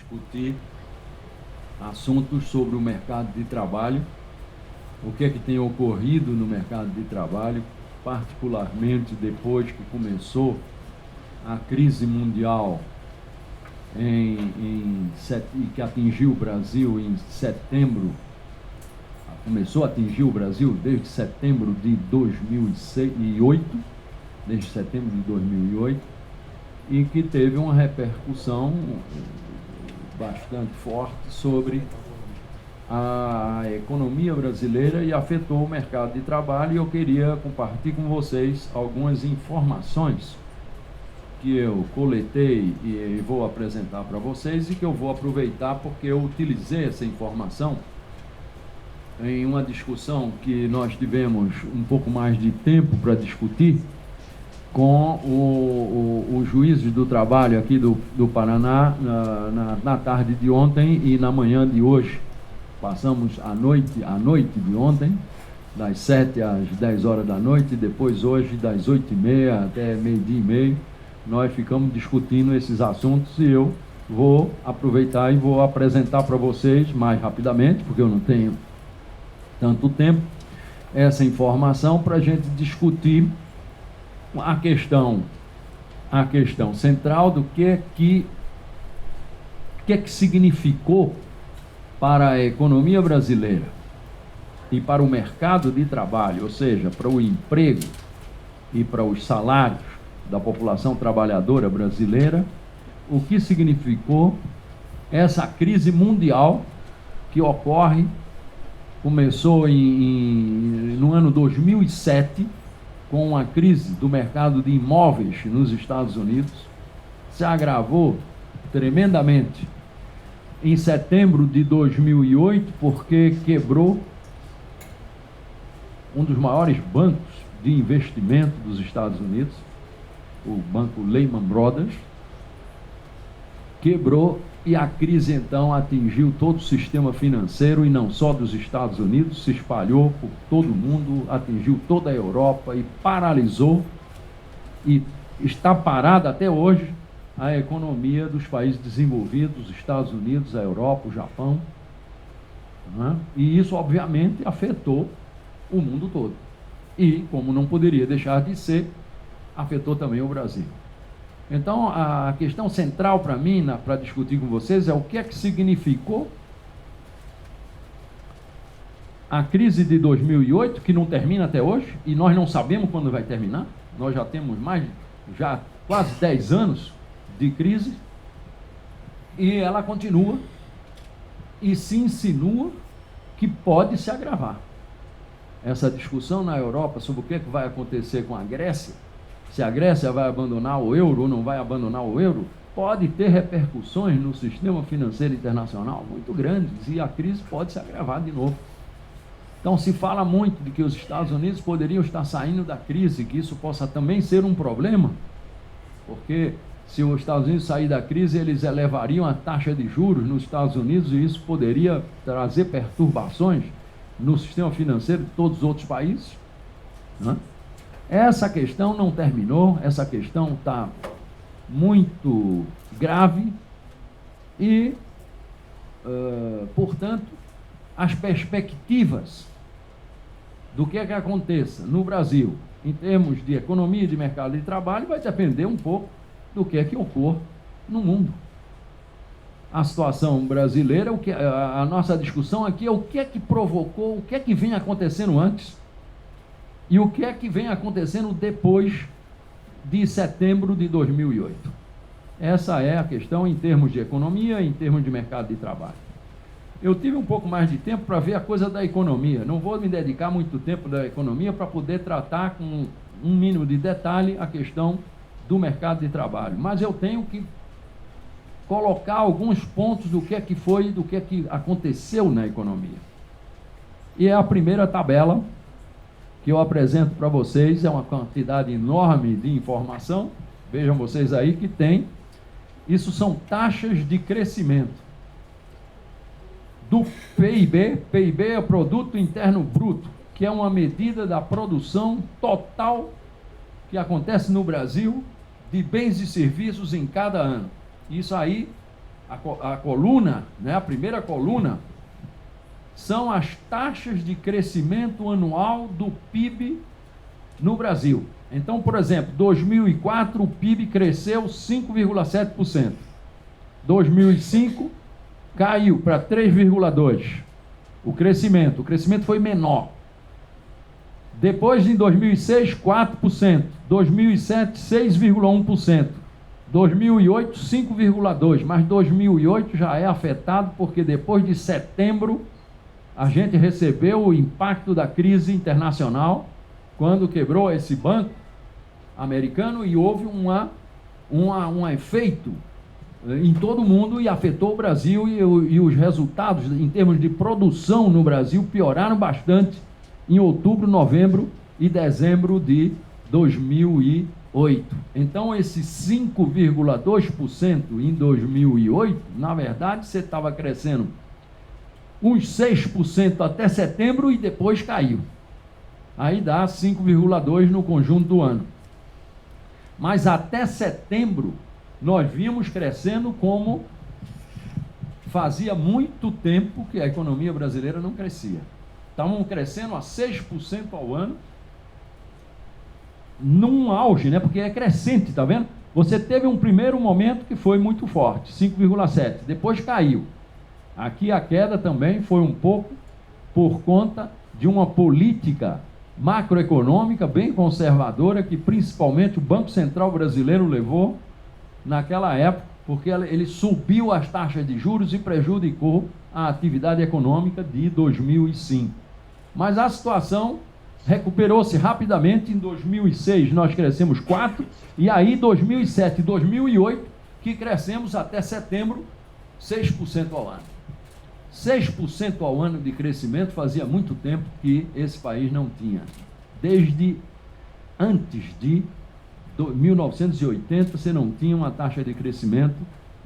discutir assuntos sobre o mercado de trabalho, o que é que tem ocorrido no mercado de trabalho, particularmente depois que começou a crise mundial que atingiu o Brasil em setembro, começou a atingir o Brasil desde setembro de 2008, desde setembro de 2008, e que teve uma repercussão bastante forte sobre a economia brasileira e afetou o mercado de trabalho. E eu queria compartilhar com vocês algumas informações que eu coletei e vou apresentar para vocês, e que eu vou aproveitar porque eu utilizei essa informação em uma discussão que nós tivemos um pouco mais de tempo para discutir com o juízes do trabalho aqui do Paraná na tarde de ontem e na manhã de hoje. Passamos a noite de ontem, das 7 às 10 horas da noite, e depois hoje das 8h30 até meio-dia e meio, nós ficamos discutindo esses assuntos, e eu vou aproveitar e vou apresentar para vocês mais rapidamente, porque eu não tenho tanto tempo, essa informação para a gente discutir a questão central do que significou para a economia brasileira e para o mercado de trabalho, ou seja, para o emprego e para os salários da população trabalhadora brasileira, o que significou essa crise mundial que começou no ano 2007, com a crise do mercado de imóveis nos Estados Unidos, se agravou tremendamente em setembro de 2008, porque quebrou um dos maiores bancos de investimento dos Estados Unidos, o banco Lehman Brothers, quebrou, e a crise então atingiu todo o sistema financeiro, e não só dos Estados Unidos, se espalhou por todo o mundo, atingiu toda a Europa e paralisou, e está parada até hoje, a economia dos países desenvolvidos, os Estados Unidos, a Europa, o Japão, né? E isso obviamente afetou o mundo todo, e como não poderia deixar de ser, afetou também o Brasil. Então, a questão central para mim, para discutir com vocês, é o que é que significou a crise de 2008, que não termina até hoje, e nós não sabemos quando vai terminar. Nós já temos quase 10 anos de crise, e ela continua, e se insinua que pode se agravar. Essa discussão na Europa sobre o que vai acontecer com a Grécia, se a Grécia vai abandonar o euro ou não vai abandonar o euro, pode ter repercussões no sistema financeiro internacional muito grandes, e a crise pode se agravar de novo. Então se fala muito de que os Estados Unidos poderiam estar saindo da crise, que isso possa também ser um problema, porque se os Estados Unidos saírem da crise, eles elevariam a taxa de juros nos Estados Unidos, e isso poderia trazer perturbações no sistema financeiro de todos os outros países, né? Essa questão não terminou, essa questão está muito grave e, portanto, as perspectivas do que aconteça no Brasil, em termos de economia e de mercado de trabalho, vai depender um pouco do que ocorra no mundo. A situação brasileira, a nossa discussão aqui é o que é que provocou, o que é que vem acontecendo antes, e o que é que vem acontecendo depois de setembro de 2008. Essa é a questão em termos de economia, em termos de mercado de trabalho. Eu tive um pouco mais de tempo para ver a coisa da economia. Não vou me dedicar muito tempo da economia para poder tratar com um mínimo de detalhe a questão do mercado de trabalho. Mas eu tenho que colocar alguns pontos do que é que foi, do que é que aconteceu na economia. E é a primeira tabela que eu apresento para vocês, é uma quantidade enorme de informação, vejam vocês aí que tem, isso são taxas de crescimento do PIB. PIB é o Produto Interno Bruto, que é uma medida da produção total que acontece no Brasil de bens e serviços em cada ano. Isso aí a coluna, né, a primeira coluna, são as taxas de crescimento anual do PIB no Brasil. Então, por exemplo, 2004 o PIB cresceu 5,7%. 2005 caiu para 3,2%. O crescimento foi menor. Depois, em 2006, 4%. 2007, 6,1%. 2008, 5,2%. Mas 2008 já é afetado porque depois de setembro a gente recebeu o impacto da crise internacional, quando quebrou esse banco americano e houve um efeito em todo o mundo e afetou o Brasil, e os resultados em termos de produção no Brasil pioraram bastante em outubro, novembro e dezembro de 2008. Então, esse 5,2% em 2008, na verdade, você estava crescendo uns 6% até setembro e depois caiu. Aí dá 5,2% no conjunto do ano. Mas até setembro, nós vimos crescendo como fazia muito tempo que a economia brasileira não crescia. Estavam crescendo a 6% ao ano, num auge, né? Porque é crescente, tá vendo? Você teve um primeiro momento que foi muito forte, 5,7%, depois caiu. Aqui a queda também foi um pouco por conta de uma política macroeconômica bem conservadora que principalmente o Banco Central brasileiro levou naquela época, porque ele subiu as taxas de juros e prejudicou a atividade econômica de 2005. Mas a situação recuperou-se rapidamente. Em 2006 nós crescemos 4%, e aí 2007 e 2008 que crescemos até setembro 6% ao ano. 6% ao ano de crescimento fazia muito tempo que esse país não tinha. Desde antes de 1980 você não tinha uma taxa de crescimento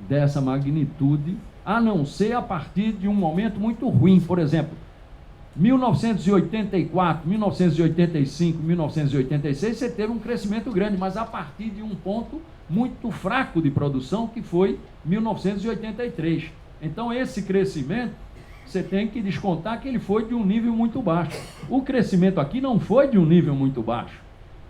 dessa magnitude, a não ser a partir de um momento muito ruim. Por exemplo, 1984, 1985, 1986 você teve um crescimento grande, mas a partir de um ponto muito fraco de produção, que foi 1983. Então esse crescimento você tem que descontar que ele foi de um nível muito baixo. O crescimento aqui não foi de um nível muito baixo.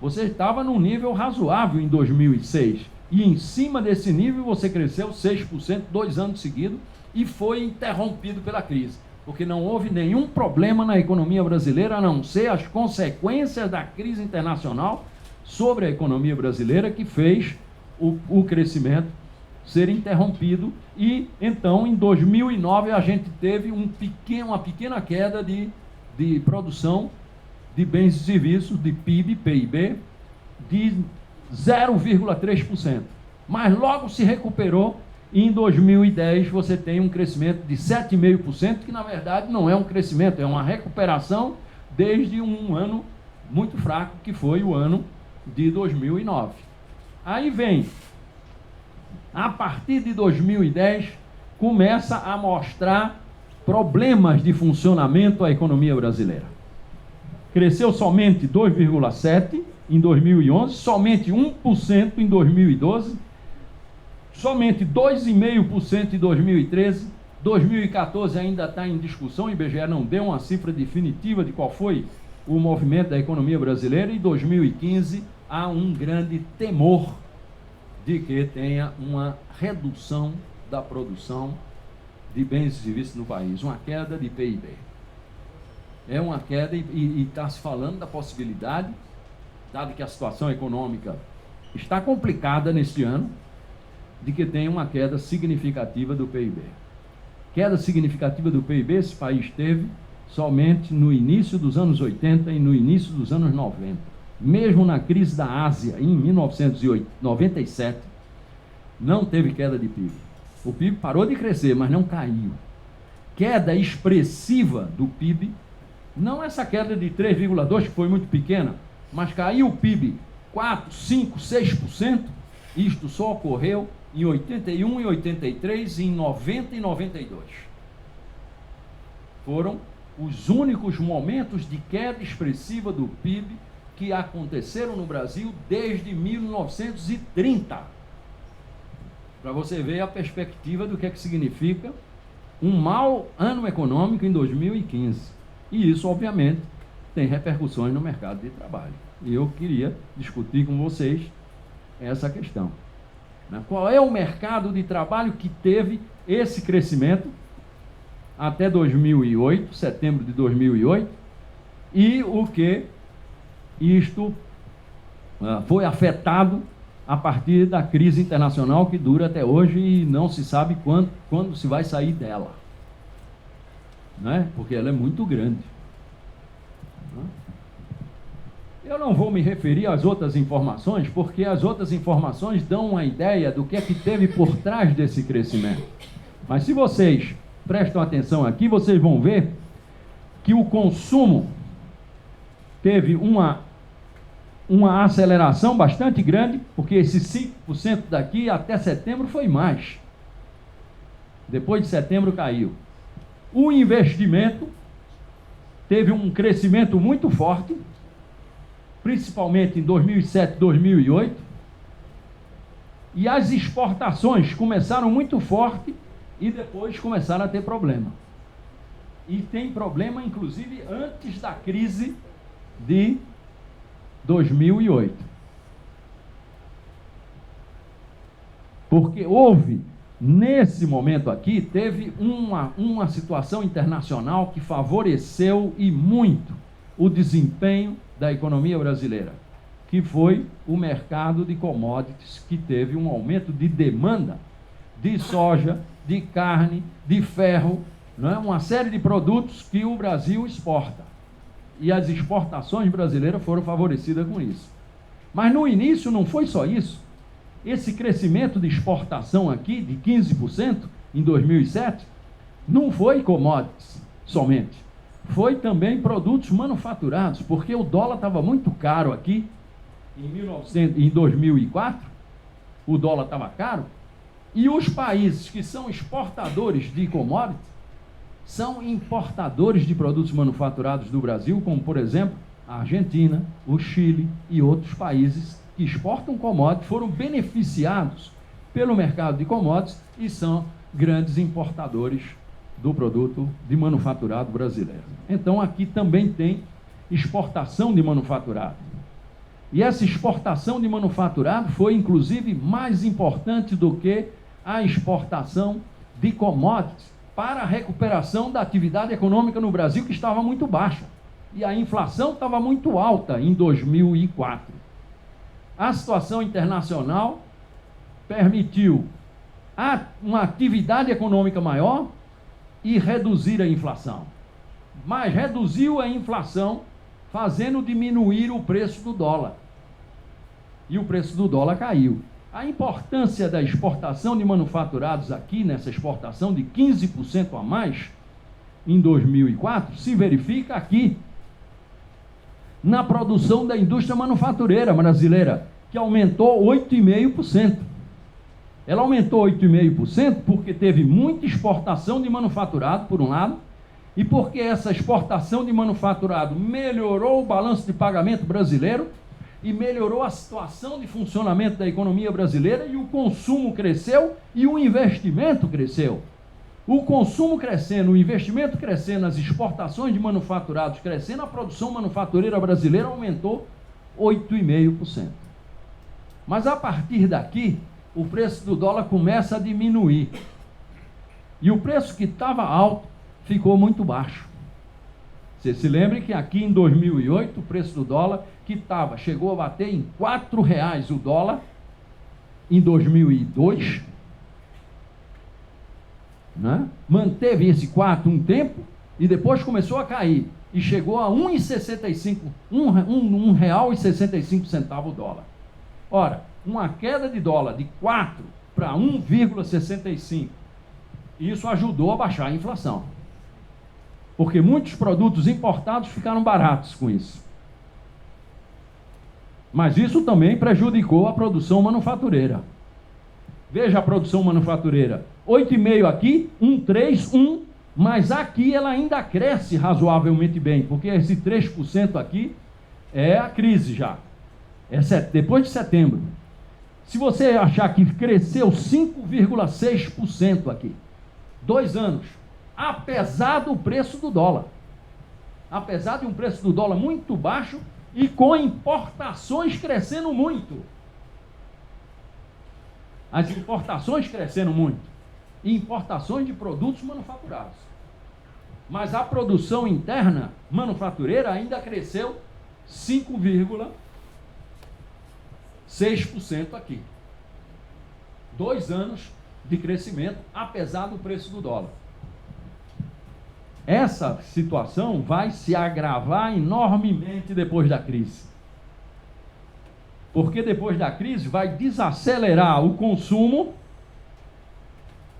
Você estava num nível razoável em 2006, e em cima desse nível você cresceu 6% 2 anos seguidos, e foi interrompido pela crise, porque não houve nenhum problema na economia brasileira, a não ser as consequências da crise internacional sobre a economia brasileira, que fez o crescimento ser interrompido. E então em 2009 a gente teve uma pequena queda de produção de bens e serviços, de PIB, de 0,3%. Mas logo se recuperou, e em 2010 você tem um crescimento de 7,5%, que na verdade não é um crescimento, é uma recuperação desde um ano muito fraco, que foi o ano de 2009. Aí vem, a partir de 2010, começa a mostrar problemas de funcionamento a economia brasileira. Cresceu somente 2,7% em 2011, somente 1% em 2012, somente 2,5% em 2013, 2014 ainda está em discussão, o IBGE não deu uma cifra definitiva de qual foi o movimento da economia brasileira, e 2015 há um grande temor de que tenha uma redução da produção de bens e serviços no país, uma queda de PIB. É uma queda, e está se falando da possibilidade, dado que a situação econômica está complicada neste ano, de que tenha uma queda significativa do PIB. Queda significativa do PIB esse país teve somente no início dos anos 80 e no início dos anos 90. Mesmo na crise da Ásia, em 1997, não teve queda de PIB. O PIB parou de crescer, mas não caiu. Queda expressiva do PIB, não essa queda de 3,2%, que foi muito pequena, mas caiu o PIB 4, 5, 6%, isto só ocorreu em 81, em 83, em 90 e 92. Foram os únicos momentos de queda expressiva do PIB que aconteceram no Brasil desde 1930. Para você ver a perspectiva do que é que significa um mau ano econômico em 2015. E isso, obviamente, tem repercussões no mercado de trabalho. E eu queria discutir com vocês essa questão. Qual é o mercado de trabalho que teve esse crescimento até 2008, setembro de 2008, e o que isto foi afetado a partir da crise internacional que dura até hoje e não se sabe quando se vai sair dela, né? Porque ela é muito grande. Eu não vou me referir às outras informações, porque as outras informações dão uma ideia do que é que teve por trás desse crescimento. Mas se vocês prestam atenção aqui, vocês vão ver que o consumo teve uma aceleração bastante grande, porque esses 5% daqui até setembro foi mais. Depois de setembro caiu. O investimento teve um crescimento muito forte, principalmente em 2007, 2008, e as exportações começaram muito forte e depois começaram a ter problema. E tem problema, inclusive, antes da crise de 2008. Porque houve, nesse momento aqui, teve uma situação internacional que favoreceu e muito o desempenho da economia brasileira, que foi o mercado de commodities, que teve um aumento de demanda de soja, de carne, de ferro, não é? Uma série de produtos que o Brasil exporta. E as exportações brasileiras foram favorecidas com isso. Mas no início não foi só isso. Esse crescimento de exportação aqui, de 15% em 2007, não foi commodities somente. Foi também produtos manufaturados, porque o dólar estava muito caro aqui. Em 2004, o dólar estava caro. E os países que são exportadores de commodities são importadores de produtos manufaturados do Brasil, como, por exemplo, a Argentina, o Chile e outros países que exportam commodities, foram beneficiados pelo mercado de commodities e são grandes importadores do produto de manufaturado brasileiro. Então, aqui também tem exportação de manufaturado. E essa exportação de manufaturado foi, inclusive, mais importante do que a exportação de commodities para a recuperação da atividade econômica no Brasil, que estava muito baixa. E a inflação estava muito alta em 2004. A situação internacional permitiu uma atividade econômica maior e reduzir a inflação. Mas reduziu a inflação fazendo diminuir o preço do dólar. E o preço do dólar caiu. A importância da exportação de manufaturados aqui, nessa exportação de 15% a mais, em 2004, se verifica aqui, na produção da indústria manufatureira brasileira, que aumentou 8,5%. Ela aumentou 8,5% porque teve muita exportação de manufaturado, por um lado, e porque essa exportação de manufaturado melhorou o balanço de pagamento brasileiro e melhorou a situação de funcionamento da economia brasileira, e o consumo cresceu e o investimento cresceu. O consumo crescendo, o investimento crescendo, as exportações de manufaturados crescendo, a produção manufatureira brasileira aumentou 8,5%. Mas a partir daqui, o preço do dólar começa a diminuir. E o preço que estava alto ficou muito baixo. Você se lembra que aqui em 2008, o preço do dólar chegou a bater em R$4 o dólar em 2002, né? Manteve esse 4 um tempo e depois começou a cair e chegou a R$1,65 o dólar. Ora, uma queda de dólar de 4 para 1,65, isso ajudou a baixar a inflação, porque muitos produtos importados ficaram baratos com isso. Mas isso também prejudicou a produção manufatureira. Veja a produção manufatureira, 8,5 aqui, 1,3, mas aqui ela ainda cresce razoavelmente bem, porque esse 3% aqui é a crise já, depois de setembro. Se você achar que cresceu 5,6% aqui, 2 anos, apesar do preço do dólar, apesar de um preço do dólar muito baixo e com importações crescendo muito. As importações crescendo muito. E importações de produtos manufaturados. Mas a produção interna manufatureira ainda cresceu 5,6% aqui. 2 anos de crescimento, apesar do preço do dólar. Essa situação vai se agravar enormemente depois da crise. Porque depois da crise vai desacelerar o consumo,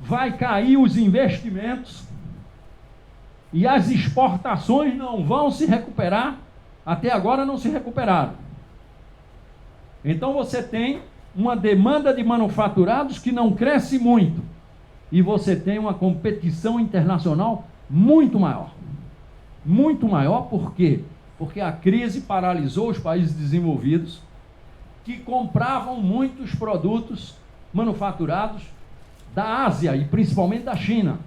vai cair os investimentos e as exportações não vão se recuperar, até agora não se recuperaram. Então você tem uma demanda de manufaturados que não cresce muito e você tem uma competição internacional muito maior. Muito maior por quê? Porque a crise paralisou os países desenvolvidos que compravam muitos produtos manufaturados da Ásia e principalmente da China.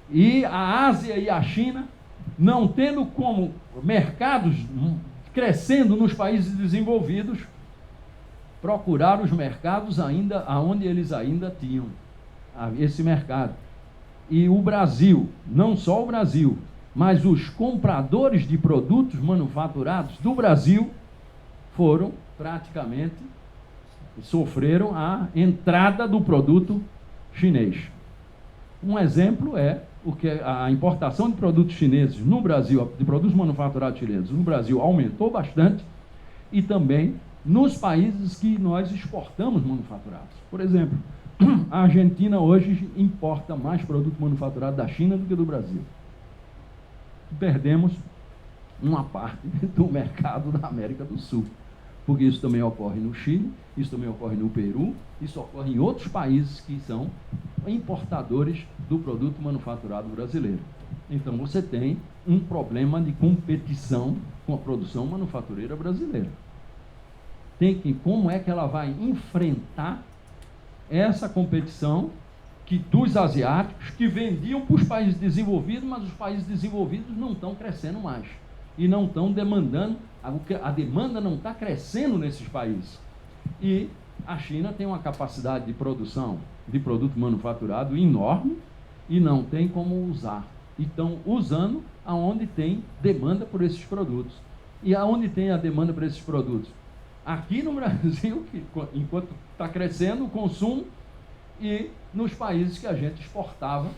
E a Ásia e a China, não tendo como mercados crescendo nos países desenvolvidos, procuraram os mercados ainda aonde eles ainda tinham esse mercado. E o Brasil, não só o Brasil, mas os compradores de produtos manufaturados do Brasil foram praticamente, sofreram a entrada do produto chinês. Um exemplo é o que a importação de produtos chineses no Brasil, de produtos manufaturados chineses no Brasil aumentou bastante e também nos países que nós exportamos manufaturados. Por exemplo, a Argentina hoje importa mais produto manufaturado da China do que do Brasil. Perdemos uma parte do mercado da América do Sul. Porque isso também ocorre no Chile, isso também ocorre no Peru, isso ocorre em outros países que são importadores do produto manufaturado brasileiro. Então você tem um problema de competição com a produção manufatureira brasileira. Como é que ela vai enfrentar essa competição dos asiáticos que vendiam para os países desenvolvidos, mas os países desenvolvidos não estão crescendo mais e não estão demandando, a demanda não está crescendo nesses países. E a China tem uma capacidade de produção de produto manufaturado enorme e não tem como usar. E estão usando aonde tem demanda por esses produtos. E aonde tem a demanda por esses produtos? Aqui no Brasil, que, enquanto está crescendo o consumo, e nos países que a gente exportava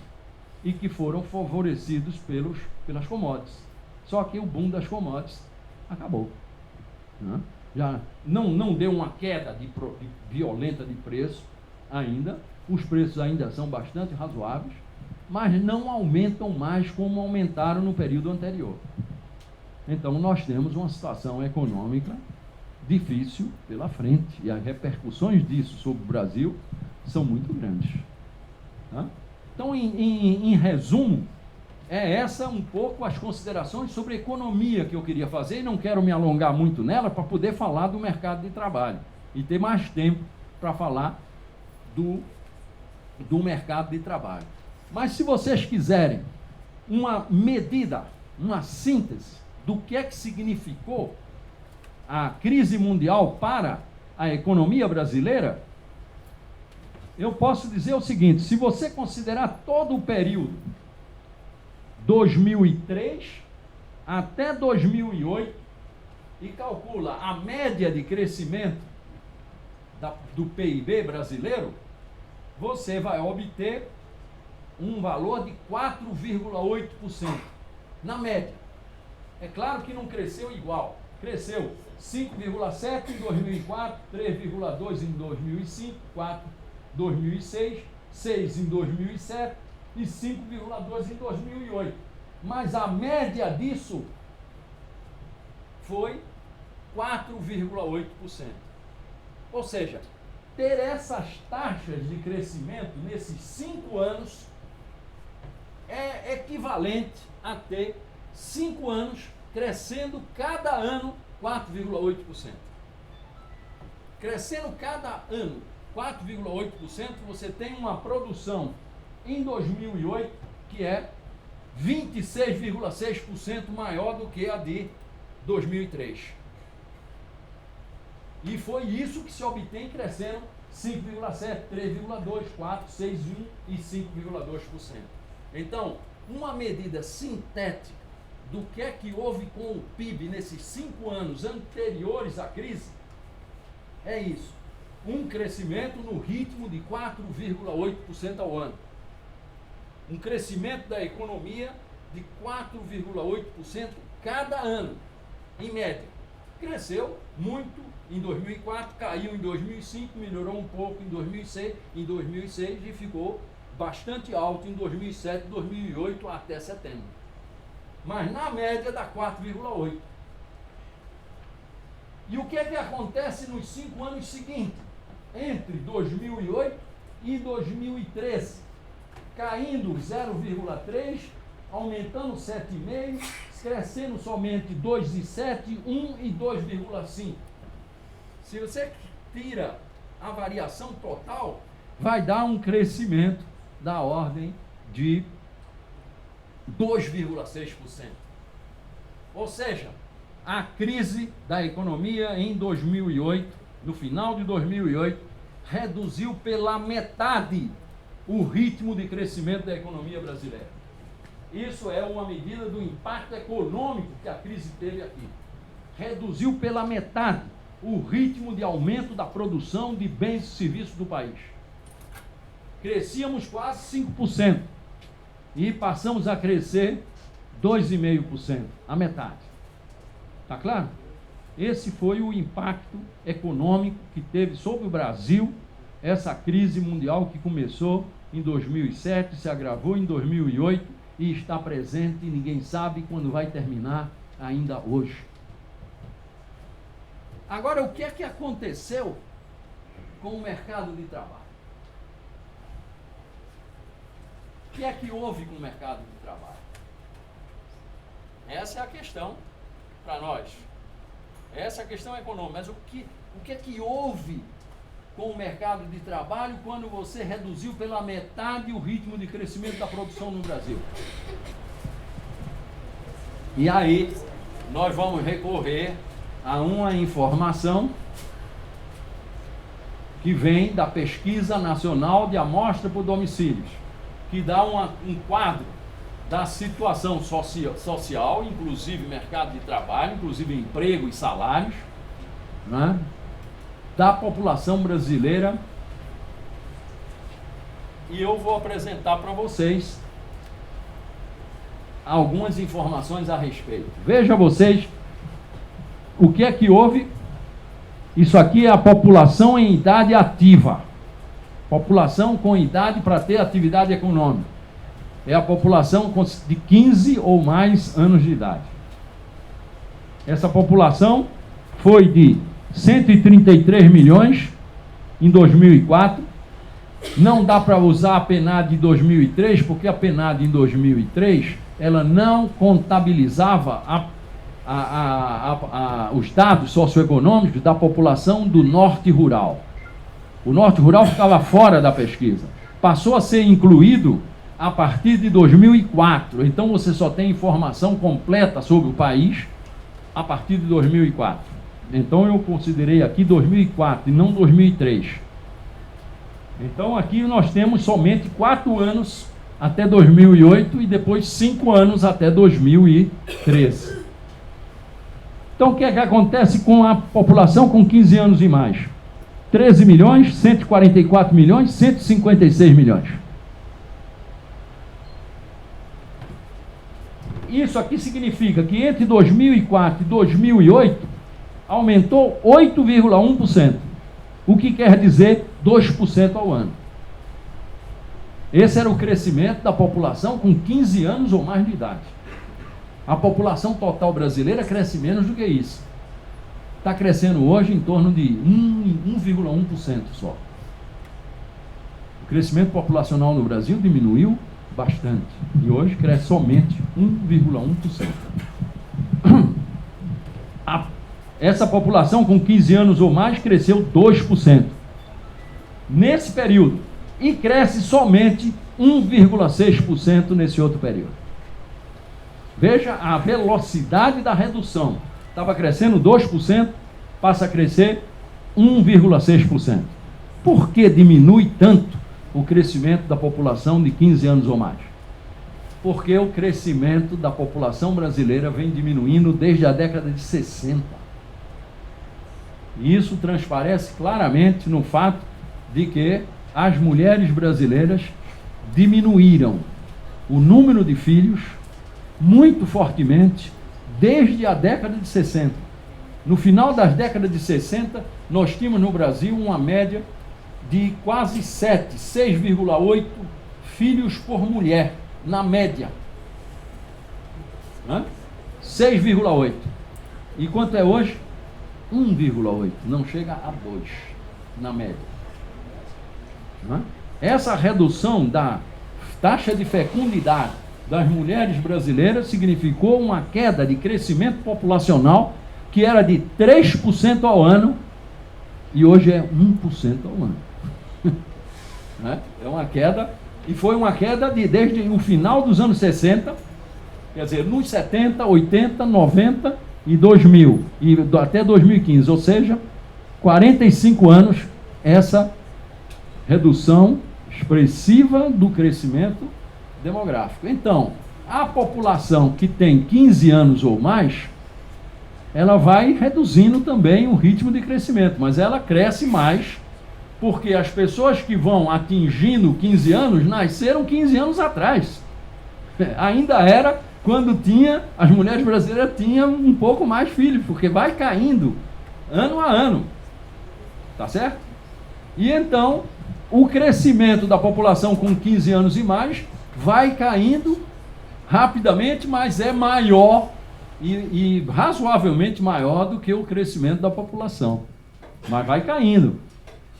e que foram favorecidos pelas commodities. Só que o boom das commodities acabou. Né? Já não deu uma queda violenta de preço ainda, os preços ainda são bastante razoáveis, mas não aumentam mais como aumentaram no período anterior. Então nós temos uma situação econômica difícil pela frente, e as repercussões disso sobre o Brasil são muito grandes. Tá? Então, em resumo, é essa um pouco as considerações sobre economia que eu queria fazer, e não quero me alongar muito nela para poder falar do mercado de trabalho e ter mais tempo para falar do mercado de trabalho. Mas se vocês quiserem uma medida, uma síntese do que é que significou a crise mundial para a economia brasileira, eu posso dizer o seguinte: se você considerar todo o período 2003 até 2008 e calcula a média de crescimento do PIB brasileiro, você vai obter um valor de 4,8% na média. É claro que não cresceu igual, cresceu 5,7% em 2004, 3,2% em 2005, 4% em 2006, 6% em 2007 e 5,2% em 2008. Mas a média disso foi 4,8%. Ou seja, ter essas taxas de crescimento nesses 5 anos é equivalente a ter 5 anos crescendo cada ano 4,8%. crescendo cada ano 4,8%, você tem uma produção em 2008 que é 26,6% maior do que a de 2003. E foi isso que se obtém crescendo 5,7%, 3,2%, 4%, 6,1% e 5,2%. Então, uma medida sintética do que é que houve com o PIB nesses 5 anos anteriores à crise é isso. Um crescimento no ritmo de 4,8% ao ano. Um crescimento da economia de 4,8% cada ano, em média. Cresceu muito em 2004, caiu em 2005, melhorou um pouco em 2006 e ficou bastante alto em 2007, 2008 até setembro. Mas na média dá 4,8%. E o que é que acontece nos 5 anos seguintes? Entre 2008 e 2013, caindo 0,3%, aumentando 7,5%, crescendo somente 2,7%, 1% e 2,5%. Se você tira a variação total, vai dar um crescimento da ordem de 2,6%. Ou seja, a crise da economia em 2008, no final de 2008, reduziu pela metade o ritmo de crescimento da economia brasileira. Isso é uma medida do impacto econômico que a crise teve aqui. Reduziu pela metade o ritmo de aumento da produção de bens e serviços do país. Crescíamos quase 5% e passamos a crescer 2,5%, a metade. Está claro? Esse foi o impacto econômico que teve sobre o Brasil essa crise mundial que começou em 2007, se agravou em 2008 e está presente e ninguém sabe quando vai terminar ainda hoje. Agora, o que é que aconteceu com o mercado de trabalho? O que é que houve com o mercado de trabalho? Essa é a questão para nós. Essa é a questão econômica. Mas o que é que houve com o mercado de trabalho quando você reduziu pela metade o ritmo de crescimento da produção no Brasil? E aí, nós vamos recorrer a uma informação que vem da Pesquisa Nacional de Amostra por Domicílios, que dá um quadro da situação social, inclusive mercado de trabalho, inclusive emprego e salários, né, da população brasileira. E eu vou apresentar para vocês algumas informações a respeito. Vejam vocês o que é que houve. Isso aqui é a população em idade ativa. População com idade para ter atividade econômica. É a população de 15 ou mais anos de idade. Essa população foi de 133 milhões em 2004. Não dá para usar a PNAD de 2003, porque a PNAD em 2003 ela não contabilizava os dados socioeconômicos da população do norte rural. O norte rural ficava fora da pesquisa. Passou a ser incluído a partir de 2004. Então você só tem informação completa sobre o país a partir de 2004. Então eu considerei aqui 2004 e não 2003. Então aqui nós temos somente 4 anos até 2008 e depois 5 anos até 2013. Então o que é que acontece com a população com 15 anos e mais? 13 milhões, 144 milhões, 156 milhões. Isso aqui significa que entre 2004 e 2008 aumentou 8,1%, o que quer dizer 2% ao ano. Esse era o crescimento da população com 15 anos ou mais de idade. A população total brasileira cresce menos do que isso. Está crescendo hoje em torno de 1,1% só. O crescimento populacional no Brasil diminuiu bastante e hoje cresce somente 1,1%. essa população com 15 anos ou mais cresceu 2% nesse período e cresce somente 1,6% nesse outro período. Veja a velocidade da redução. Estava crescendo 2%, passa a crescer 1,6%. Por que diminui tanto o crescimento da população de 15 anos ou mais? Porque o crescimento da população brasileira vem diminuindo desde a década de 60. E isso transparece claramente no fato de que as mulheres brasileiras diminuíram o número de filhos muito fortemente desde a década de 60. No final das décadas de 60, nós tínhamos no Brasil uma média de quase 6,8 filhos por mulher, na média. 6,8. E quanto é hoje? 1,8. Não chega a 2, na média. Essa redução da taxa de fecundidade das mulheres brasileiras significou uma queda de crescimento populacional que era de 3% ao ano e hoje é 1% ao ano. É uma queda, e foi uma queda desde o final dos anos 60, quer dizer, nos 70, 80, 90 e 2000, e até 2015, ou seja, 45 anos, essa redução expressiva do crescimento demográfico. Então, a população que tem 15 anos ou mais, ela vai reduzindo também o ritmo de crescimento, mas ela cresce mais porque as pessoas que vão atingindo 15 anos nasceram 15 anos atrás. Ainda era quando as mulheres brasileiras tinham um pouco mais filhos, porque vai caindo ano a ano. Tá certo? E então, o crescimento da população com 15 anos e mais vai caindo rapidamente, mas é maior e razoavelmente maior do que o crescimento da população. Mas vai caindo.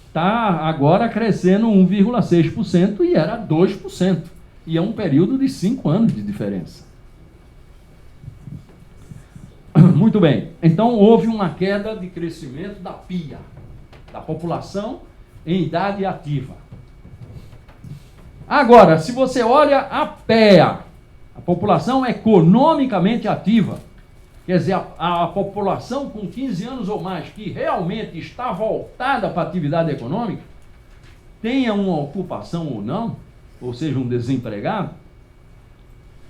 Está agora crescendo 1,6% e era 2%. E é um período de 5 anos de diferença. Muito bem. Então, houve uma queda de crescimento da PIA, da população em idade ativa. Agora, se você olha a PEA, a população economicamente ativa, quer dizer, a população com 15 anos ou mais que realmente está voltada para a atividade econômica, tenha uma ocupação ou não, ou seja, um desempregado,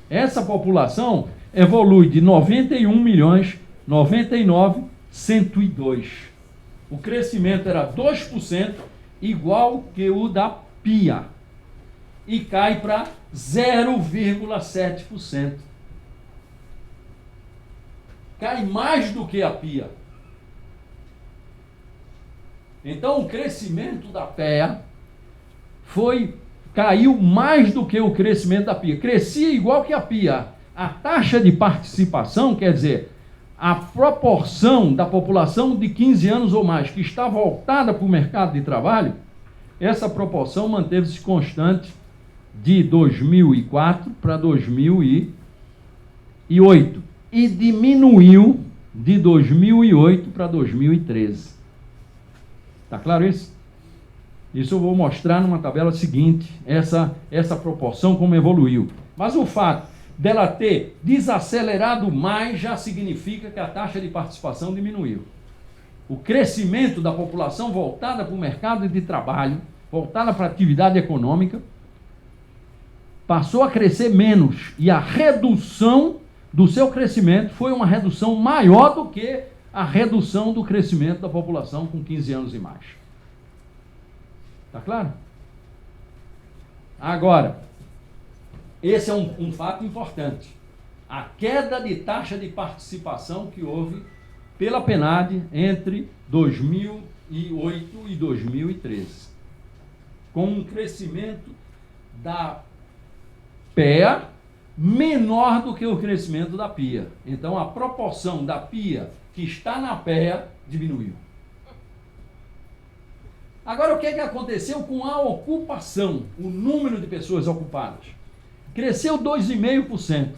essa população evolui de 91.099.102. O crescimento era 2%, igual que o da PIA, e cai para 0,7%. Cai mais do que a PIA. Então, o crescimento da PEA caiu mais do que o crescimento da PIA. Crescia igual que a PIA. A taxa de participação, quer dizer, a proporção da população de 15 anos ou mais que está voltada para o mercado de trabalho, essa proporção manteve-se constante de 2004 para 2008 e diminuiu de 2008 para 2013. Está claro isso? Isso eu vou mostrar numa tabela seguinte, essa proporção como evoluiu. Mas o fato dela ter desacelerado mais já significa que a taxa de participação diminuiu. O crescimento da população voltada para o mercado de trabalho, voltada para a atividade econômica, passou a crescer menos e a redução do seu crescimento foi uma redução maior do que a redução do crescimento da população com 15 anos e mais. Está claro? Agora, esse é um fato importante. A queda de taxa de participação que houve pela PNAD entre 2008 e 2013, com um crescimento da PEA menor do que o crescimento da PIA. Então, a proporção da PIA que está na PEA diminuiu. Agora, o que aconteceu com a ocupação, o número de pessoas ocupadas? Cresceu 2,5%,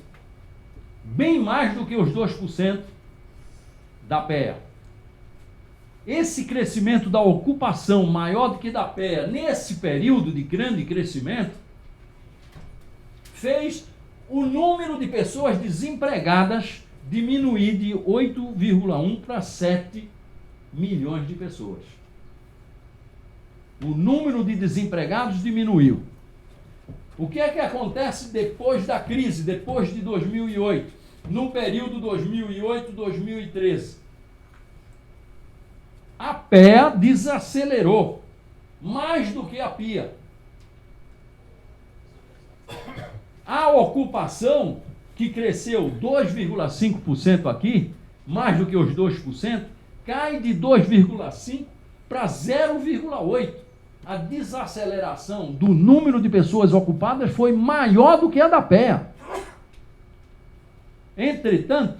bem mais do que os 2% da PEA. esse crescimento da ocupação maior do que da PEA, nesse período de grande crescimento, fez o número de pessoas desempregadas diminuir de 8,1 para 7 milhões de pessoas. O número de desempregados diminuiu. O que é que acontece depois da crise, depois de 2008, no período 2008-2013? A PEA desacelerou mais do que a PIA. A ocupação, que cresceu 2,5% aqui, mais do que os 2%, cai de 2,5% para 0,8%. A desaceleração do número de pessoas ocupadas foi maior do que a da PEA. Entretanto,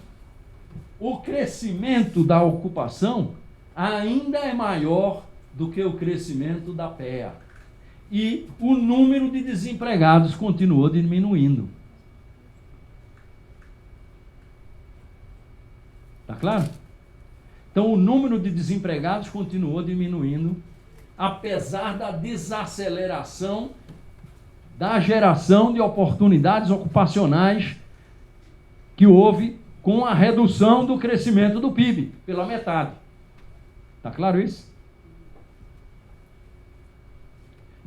o crescimento da ocupação ainda é maior do que o crescimento da PEA. E o número de desempregados continuou diminuindo. Está claro? Então, o número de desempregados continuou diminuindo, apesar da desaceleração da geração de oportunidades ocupacionais que houve com a redução do crescimento do PIB pela metade. Está claro isso?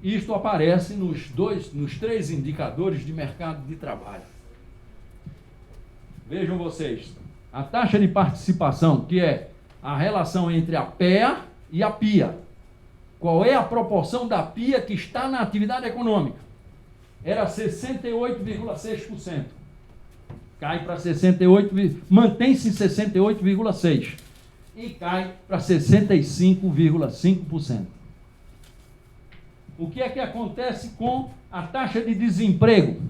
Isto aparece nos 3 indicadores de mercado de trabalho. Vejam vocês, a taxa de participação, que é a relação entre a PEA e a PIA. Qual é a proporção da PIA que está na atividade econômica? Era 68,6%. Cai para 68%, mantém-se em 68,6%. E cai para 65,5%. O que é que acontece com a taxa de desemprego?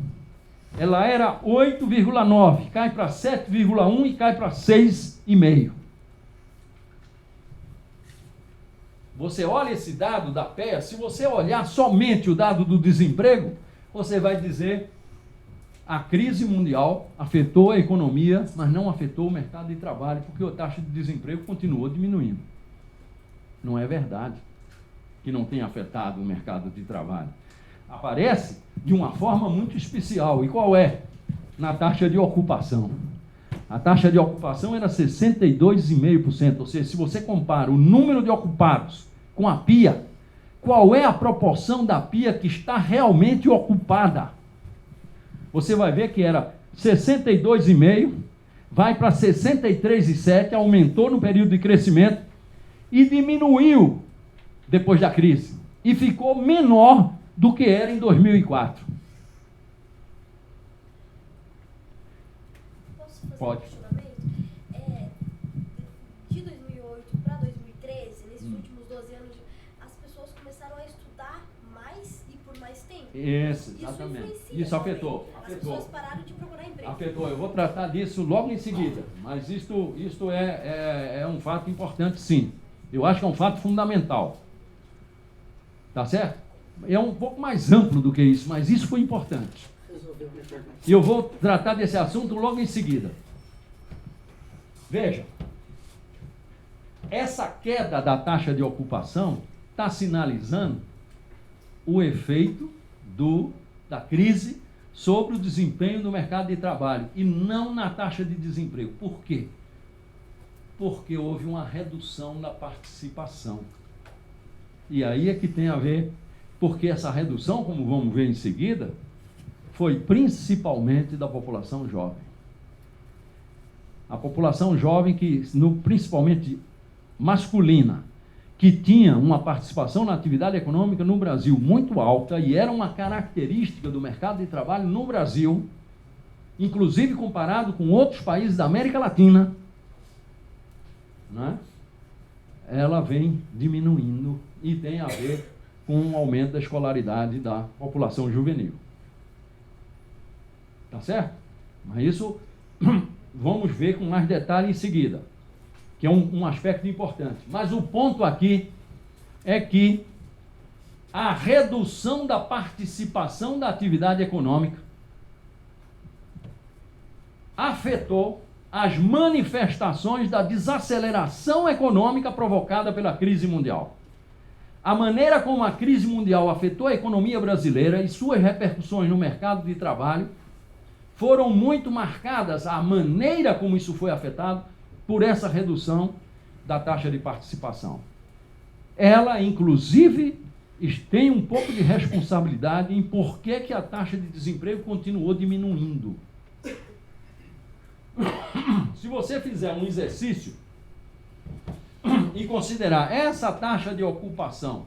Ela era 8,9%, cai para 7,1% e cai para 6,5%. Você olha esse dado da PEA, se você olhar somente o dado do desemprego, você vai dizer a crise mundial afetou a economia, mas não afetou o mercado de trabalho, porque a taxa de desemprego continuou diminuindo. Não é verdade que não tenha afetado o mercado de trabalho. Aparece de uma forma muito especial. E qual é? Na taxa de ocupação. A taxa de ocupação era 62,5%. Ou seja, se você compara o número de ocupados com a PIA, qual é a proporção da PIA que está realmente ocupada? Você vai ver que era 62,5%, vai para 63,7%, aumentou no período de crescimento e diminuiu depois da crise. E ficou menor do que era em 2004. Posso fazer Pode. um questionamento? De 2008 para 2013, nesses últimos 12 anos, as pessoas começaram a estudar mais e por mais tempo. Isso, exatamente. influencia Isso também. afetou. As pessoas pararam de procurar emprego. Afetou. Eu vou tratar disso logo em seguida. Mas isto é um fato importante, sim. Eu acho que é um fato fundamental. Tá certo? É um pouco mais amplo do que isso, mas isso foi importante. E eu vou tratar desse assunto logo em seguida. Veja, essa queda da taxa de ocupação está sinalizando o efeito da crise sobre o desempenho do mercado de trabalho e não na taxa de desemprego. Por quê? Porque houve uma redução da participação. E aí é que tem a ver, porque essa redução, como vamos ver em seguida, foi principalmente da população jovem. A população jovem, principalmente masculina, que tinha uma participação na atividade econômica no Brasil muito alta e era uma característica do mercado de trabalho no Brasil, inclusive comparado com outros países da América Latina, né? Ela vem diminuindo e tem a ver com o aumento da escolaridade da população juvenil. Tá certo? Mas isso vamos ver com mais detalhe em seguida, que é um aspecto importante. Mas o ponto aqui é que a redução da participação da atividade econômica afetou as manifestações da desaceleração econômica provocada pela crise mundial. A maneira como a crise mundial afetou a economia brasileira e suas repercussões no mercado de trabalho foram muito marcadas, a maneira como isso foi afetado, por essa redução da taxa de participação. Ela, inclusive, tem um pouco de responsabilidade em por que a taxa de desemprego continuou diminuindo. Se você fizer um exercício e considerar essa taxa de ocupação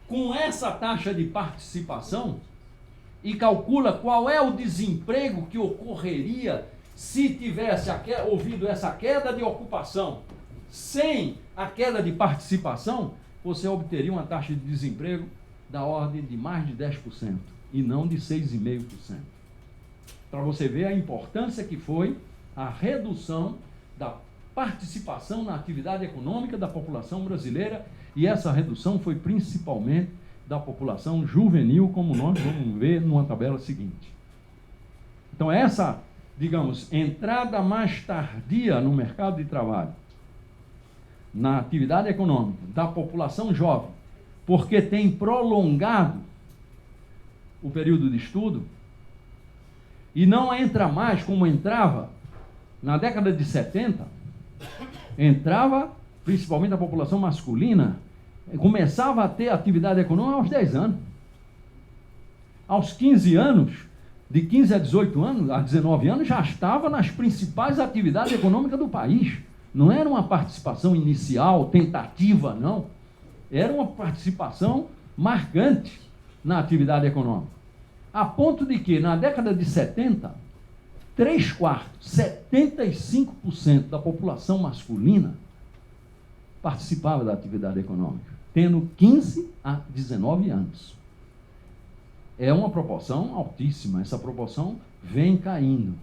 com essa taxa de participação e calcula qual é o desemprego que ocorreria se tivesse ouvido essa queda de ocupação sem a queda de participação, você obteria uma taxa de desemprego da ordem de mais de 10% e não de 6,5%. Para você ver a importância que foi a redução da participação na atividade econômica da população brasileira, e essa redução foi principalmente da população juvenil, como nós vamos ver numa tabela seguinte. Então essa, digamos, entrada mais tardia no mercado de trabalho, na atividade econômica da população jovem, porque tem prolongado o período de estudo, e não entra mais como entrava na década de 70, entrava principalmente a população masculina, começava a ter atividade econômica aos 10 anos. Aos 15 anos, de 15 a 18 anos, a 19 anos, já estava nas principais atividades econômicas do país. Não era uma participação inicial, tentativa, não. Era uma participação marcante na atividade econômica. A ponto de que, na década de 70, 3/4, 75% da população masculina participava da atividade econômica, tendo 15 a 19 anos. É uma proporção altíssima, essa proporção vem caindo.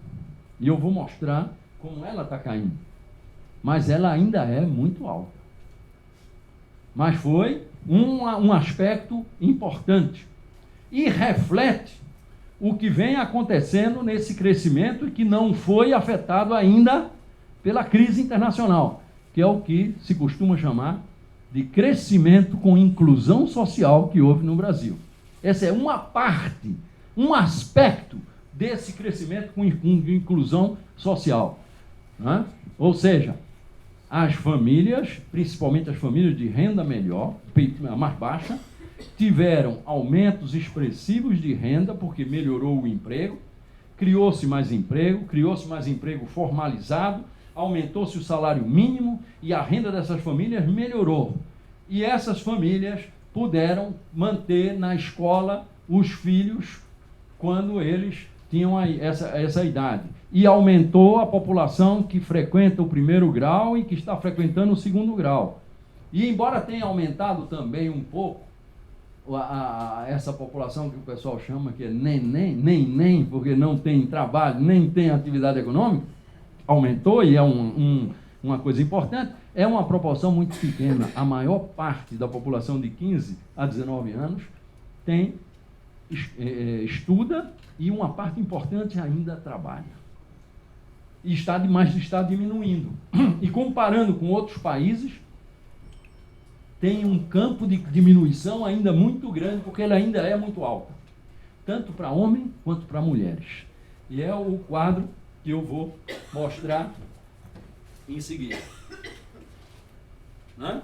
E eu vou mostrar como ela está caindo. Mas ela ainda é muito alta. Mas foi um aspecto importante. E reflete o que vem acontecendo nesse crescimento e que não foi afetado ainda pela crise internacional, que é o que se costuma chamar de crescimento com inclusão social que houve no Brasil. Essa é uma parte, um aspecto desse crescimento com inclusão social, né? Ou seja, as famílias, principalmente as famílias de renda mais baixa, tiveram aumentos expressivos de renda porque melhorou o emprego, criou-se mais emprego formalizado, aumentou-se o salário mínimo e a renda dessas famílias melhorou. E essas famílias puderam manter na escola os filhos quando eles tinham essa idade. E aumentou a população que frequenta o primeiro grau e que está frequentando o segundo grau. E embora tenha aumentado também um pouco essa população que o pessoal chama que é nem, porque não tem trabalho, nem tem atividade econômica, aumentou e é uma coisa importante, é uma proporção muito pequena. A maior parte da população de 15 a 19 anos estuda e uma parte importante ainda trabalha. E está diminuindo. E comparando com outros países, tem um campo de diminuição ainda muito grande, porque ela ainda é muito alta, tanto para homens quanto para mulheres. E é o quadro que eu vou mostrar em seguida. Né?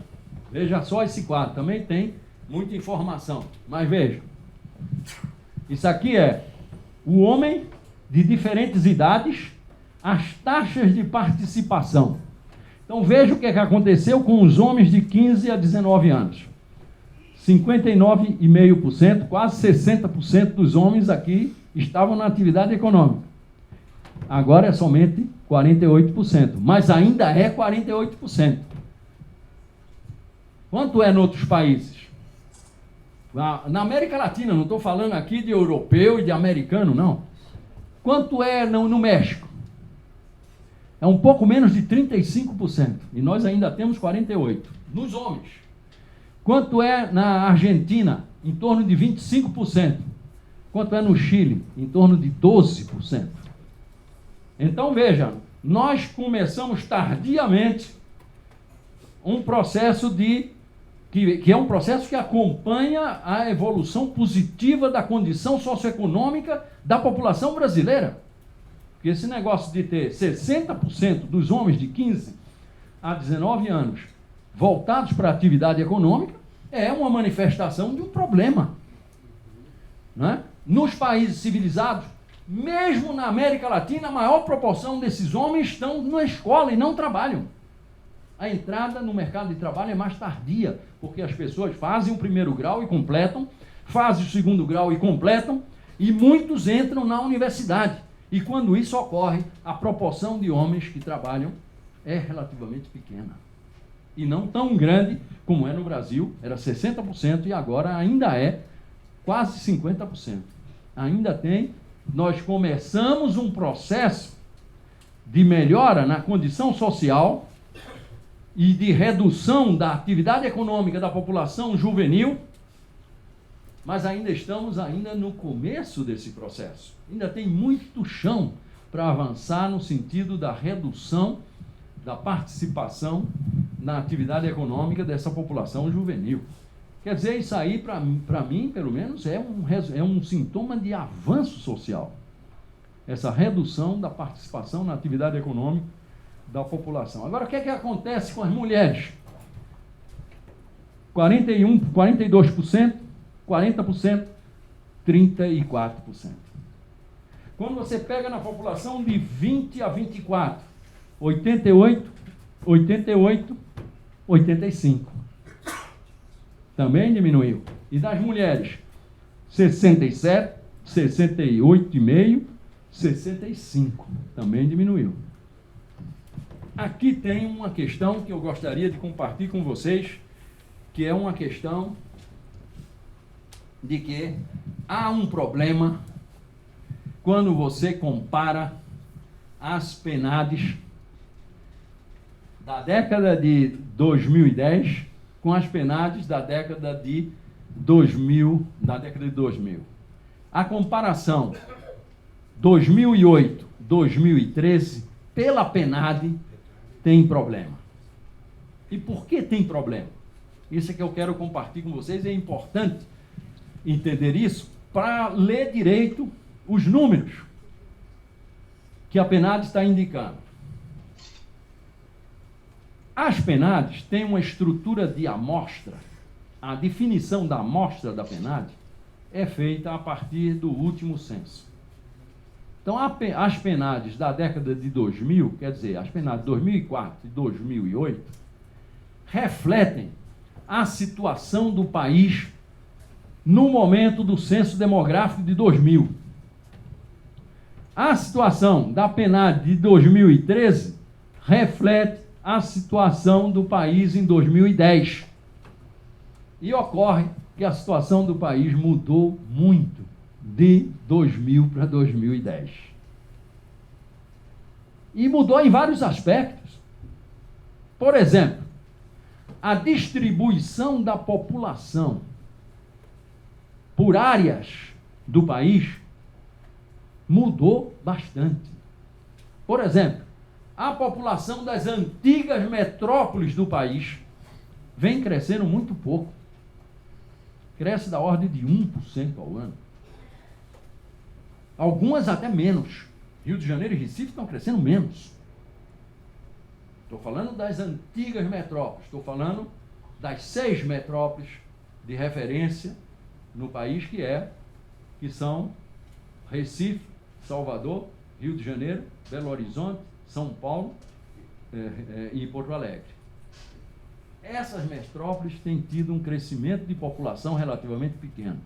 Veja só esse quadro, também tem muita informação, mas veja. Isso aqui é o homem de diferentes idades, as taxas de participação. Então veja o que aconteceu com os homens de 15 a 19 anos. 59,5%, quase 60% dos homens aqui estavam na atividade econômica. Agora é somente 48%, mas ainda é 48%. Quanto é em outros países? Na América Latina, não estou falando aqui de europeu e de americano, não. Quanto é no México? É um pouco menos de 35%, e nós ainda temos 48% nos homens. Quanto é na Argentina? Em torno de 25%. Quanto é no Chile? Em torno de 12%. Então, veja, nós começamos tardiamente um processo que é um processo que acompanha a evolução positiva da condição socioeconômica da população brasileira. Porque esse negócio de ter 60% dos homens de 15 a 19 anos voltados para a atividade econômica é uma manifestação de um problema. Né? Nos países civilizados, mesmo na América Latina, a maior proporção desses homens estão na escola e não trabalham. A entrada no mercado de trabalho é mais tardia, porque as pessoas fazem o primeiro grau e completam, fazem o segundo grau e completam, e muitos entram na universidade. E quando isso ocorre, a proporção de homens que trabalham é relativamente pequena. E não tão grande como é no Brasil, era 60% e agora ainda é quase 50%. Nós começamos um processo de melhora na condição social e de redução da atividade econômica da população juvenil, mas ainda estamos no começo desse processo. Ainda tem muito chão para avançar no sentido da redução da participação na atividade econômica dessa população juvenil. Quer dizer, isso aí, para mim, pelo menos, é um sintoma de avanço social. Essa redução da participação na atividade econômica da população. Agora, o que é que acontece com as mulheres? 42%, 40%, 34%. Quando você pega na população de 20 a 24, 88, 88, 85. Também diminuiu. E das mulheres, 67, 68,5, 65. Também diminuiu. Aqui tem uma questão que eu gostaria de compartilhar com vocês, que é uma questão de que há um problema quando você compara as PNADs da década de 2010 com as PNADs da década de 2000. A comparação 2008, 2013, pela PNAD, tem problema. E por que tem problema? Isso é que eu quero compartilhar com vocês. É importante entender isso para ler direito os números que a PNAD está indicando. As PNADs têm uma estrutura de amostra. A definição da amostra da PNAD é feita a partir do último censo. Então, as PNADs da década de 2000, quer dizer, as PNADs de 2004 e 2008, refletem a situação do país no momento do censo demográfico de 2000. A situação da PNAD de 2013 reflete a situação do país em 2010. E ocorre que a situação do país mudou muito de 2000 para 2010. E mudou em vários aspectos. Por exemplo, a distribuição da população por áreas do país mudou bastante. Por exemplo, a população das antigas metrópoles do país vem crescendo muito pouco. Cresce da ordem de 1% ao ano. Algumas até menos. Rio de Janeiro e Recife estão crescendo menos. Estou falando das antigas metrópoles. Estou falando das 6 metrópoles de referência no país que são Recife, Salvador, Rio de Janeiro, Belo Horizonte, São Paulo e Porto Alegre. Essas metrópoles têm tido um crescimento de população relativamente pequeno.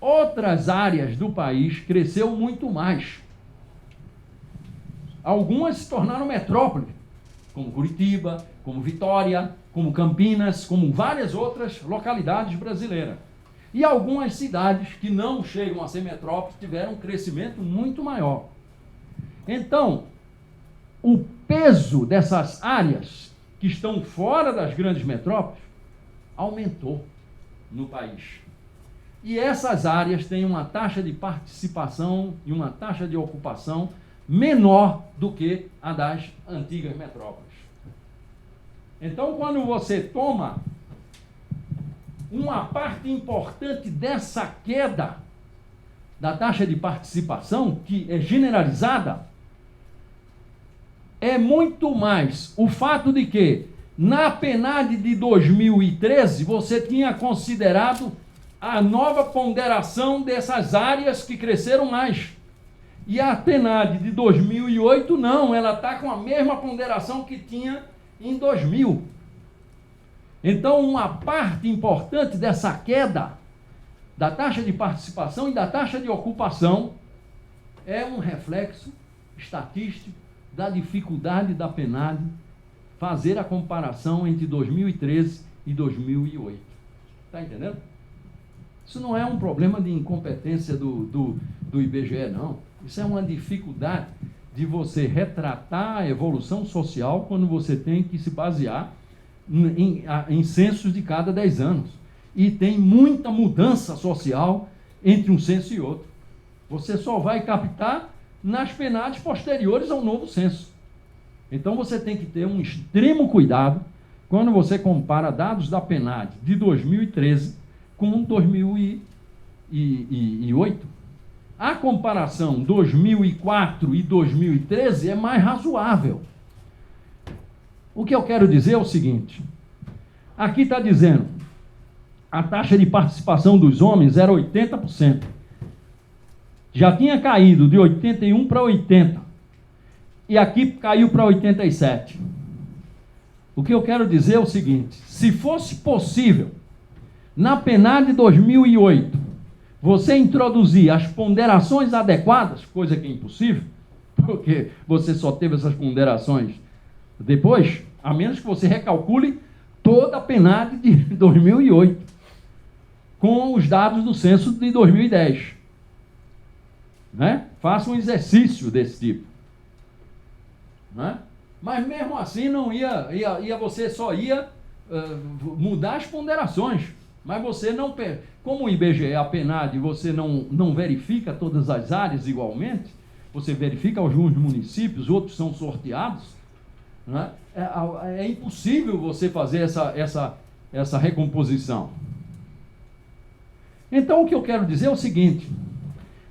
Outras áreas do país cresceu muito mais. Algumas se tornaram metrópoles, como Curitiba, como Vitória, como Campinas, como várias outras localidades brasileiras. E algumas cidades que não chegam a ser metrópoles tiveram um crescimento muito maior. Então, o peso dessas áreas que estão fora das grandes metrópoles aumentou no país. E essas áreas têm uma taxa de participação e uma taxa de ocupação menor do que a das antigas metrópoles. Então, quando você toma uma parte importante dessa queda da taxa de participação, que é generalizada, é muito mais o fato de que, na PNAD de 2013, você tinha considerado a nova ponderação dessas áreas que cresceram mais. E a PNAD de 2008, não, ela está com a mesma ponderação que tinha em 2000. Então, uma parte importante dessa queda da taxa de participação e da taxa de ocupação é um reflexo estatístico da dificuldade da PNAD fazer a comparação entre 2013 e 2008. Está entendendo? Isso não é um problema de incompetência do IBGE, não. Isso é uma dificuldade de você retratar a evolução social quando você tem que se basear em censos de cada 10 anos. E tem muita mudança social entre um censo e outro. Você só vai captar nas PNADs posteriores ao novo censo. Então você tem que ter um extremo cuidado quando você compara dados da PNAD de 2013 com 2008. A comparação 2004 e 2013 é mais razoável. O que eu quero dizer é o seguinte: aqui está dizendo a taxa de participação dos homens era 80%. Já tinha caído de 81 para 80. E aqui caiu para 87. O que eu quero dizer é o seguinte: se fosse possível, na PNAD de 2008, você introduzir as ponderações adequadas, coisa que é impossível, porque você só teve essas ponderações depois, a menos que você recalcule toda a PNAD de 2008, com os dados do censo de 2010. Né? Faça um exercício desse tipo. Né? Mas mesmo assim não você só ia mudar as ponderações, mas você não, como o IBGE, a PNAD, você não verifica todas as áreas igualmente, você verifica alguns municípios, outros são sorteados, né? É impossível você fazer essa recomposição. Então o que eu quero dizer é o seguinte: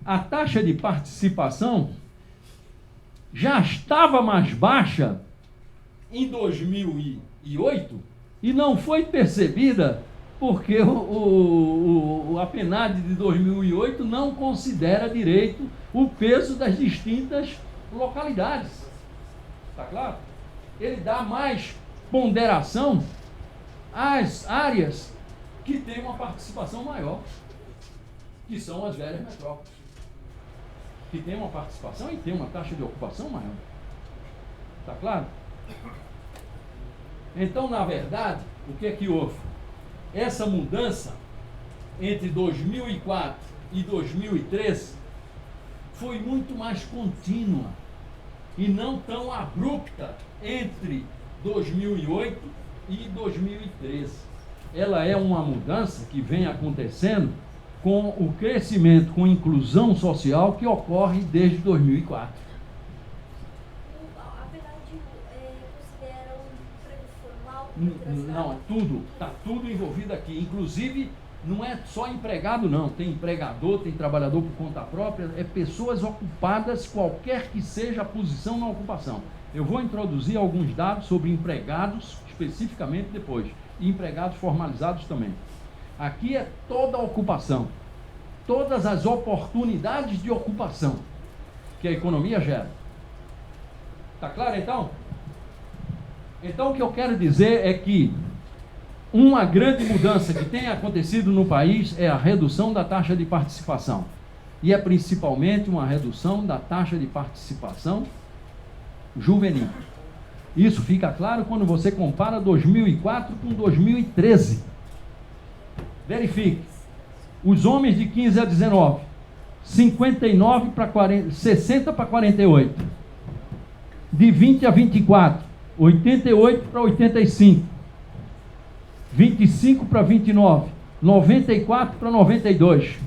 a taxa de participação já estava mais baixa em 2008 e não foi percebida porque a PNAD de 2008 não considera direito o peso das distintas localidades. Está claro? Ele dá mais ponderação às áreas que têm uma participação maior, que são as velhas metrópoles, que tem uma participação e tem uma taxa de ocupação maior. Está claro? Então, na verdade, o que é que houve? Essa mudança entre 2004 e 2013 foi muito mais contínua e não tão abrupta entre 2008 e 2013. Ela é uma mudança que vem acontecendo com o crescimento, com a inclusão social que ocorre desde 2004. A PNAD considera um emprego formal? Não, está tudo envolvido aqui. Inclusive, não é só empregado, não. Tem empregador, tem trabalhador por conta própria, é pessoas ocupadas, qualquer que seja a posição na ocupação. Eu vou introduzir alguns dados sobre empregados, especificamente depois, e empregados formalizados também. Aqui é toda a ocupação, todas as oportunidades de ocupação que a economia gera. Está claro, então? Então, o que eu quero dizer é que uma grande mudança que tem acontecido no país é a redução da taxa de participação. E é principalmente uma redução da taxa de participação juvenil. Isso fica claro quando você compara 2004 com 2013. Verifique. Os homens de 15 a 19, 59 para 40, 60 para 48. De 20 a 24, 88 para 85. 25 para 29, 94 para 92.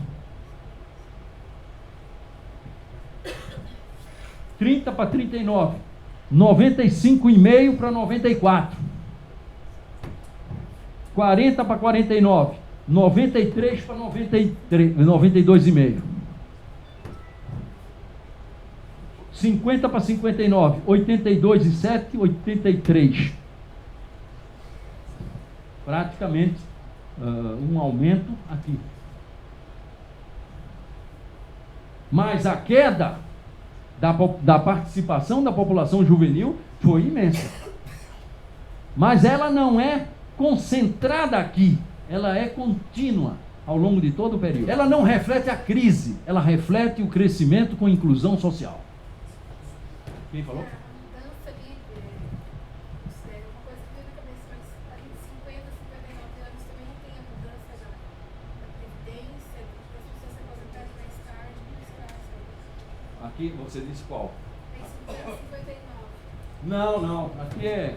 30 para 39, 95,5 para 94, 40 para 49, 93 para 92,5, 50 para 59, 82,7, 83. Praticamente um aumento aqui. Mas a queda da participação da população juvenil foi imensa. Mas ela não é concentrada aqui, ela é contínua ao longo de todo o período. Ela não reflete a crise, ela reflete o crescimento com inclusão social. Quem falou? A mudança ali, uma coisa que veio na cabeça, mas ali de 50 a 59 anos também não tem a mudança da previdência, das pessoas se aposentarem mais tarde, não. Aqui você disse qual? Tem 50 a 59. Não, aqui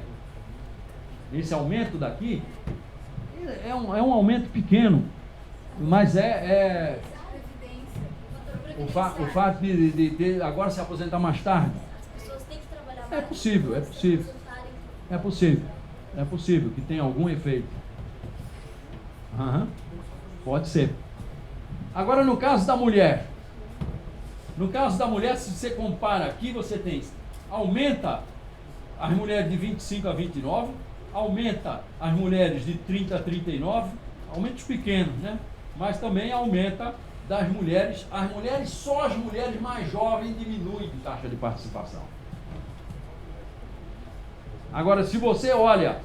esse aumento daqui é um aumento pequeno, mas o fato de agora se aposentar mais tarde. As pessoas têm que trabalhar mais. É possível que tenha algum efeito. Pode ser. Agora no caso da mulher, se você compara aqui, você tem, aumenta as mulheres de 25 a 29, aumenta as mulheres de 30 a 39, aumentos pequenos, né? Mas também aumenta das mulheres, só as mulheres mais jovens diminuem de taxa de participação. Agora, se você olha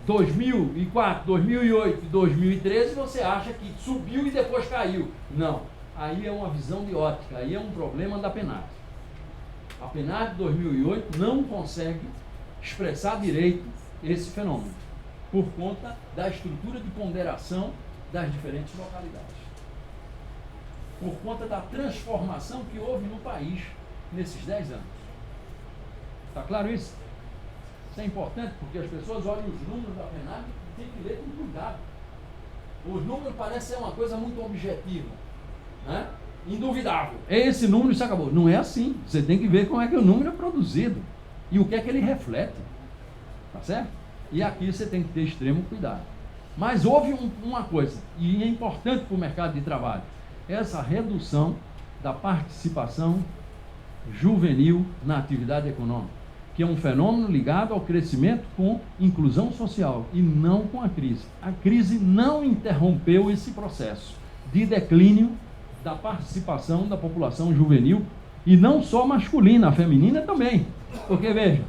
2004, 2008 e 2013, você acha que subiu e depois caiu. Não, aí é uma visão de ótica, aí é um problema da PNAD. A PNAD de 2008 não consegue expressar direito esse fenômeno, por conta da estrutura de ponderação das diferentes localidades, por conta da transformação que houve no país nesses 10 anos. Está claro isso? Isso é importante porque as pessoas olham os números da PNAD e têm que ler com cuidado. Os números parecem ser uma coisa muito objetiva, né? Induvidável. É esse número e isso acabou. Não é assim. Você tem que ver como é que o número é produzido e o que é que ele reflete. Tá certo? E aqui você tem que ter extremo cuidado. Mas houve uma coisa, e é importante para o mercado de trabalho, essa redução da participação juvenil na atividade econômica, que é um fenômeno ligado ao crescimento com inclusão social e não com a crise. A crise não interrompeu esse processo de declínio da participação da população juvenil, e não só masculina, a feminina também. Porque, veja,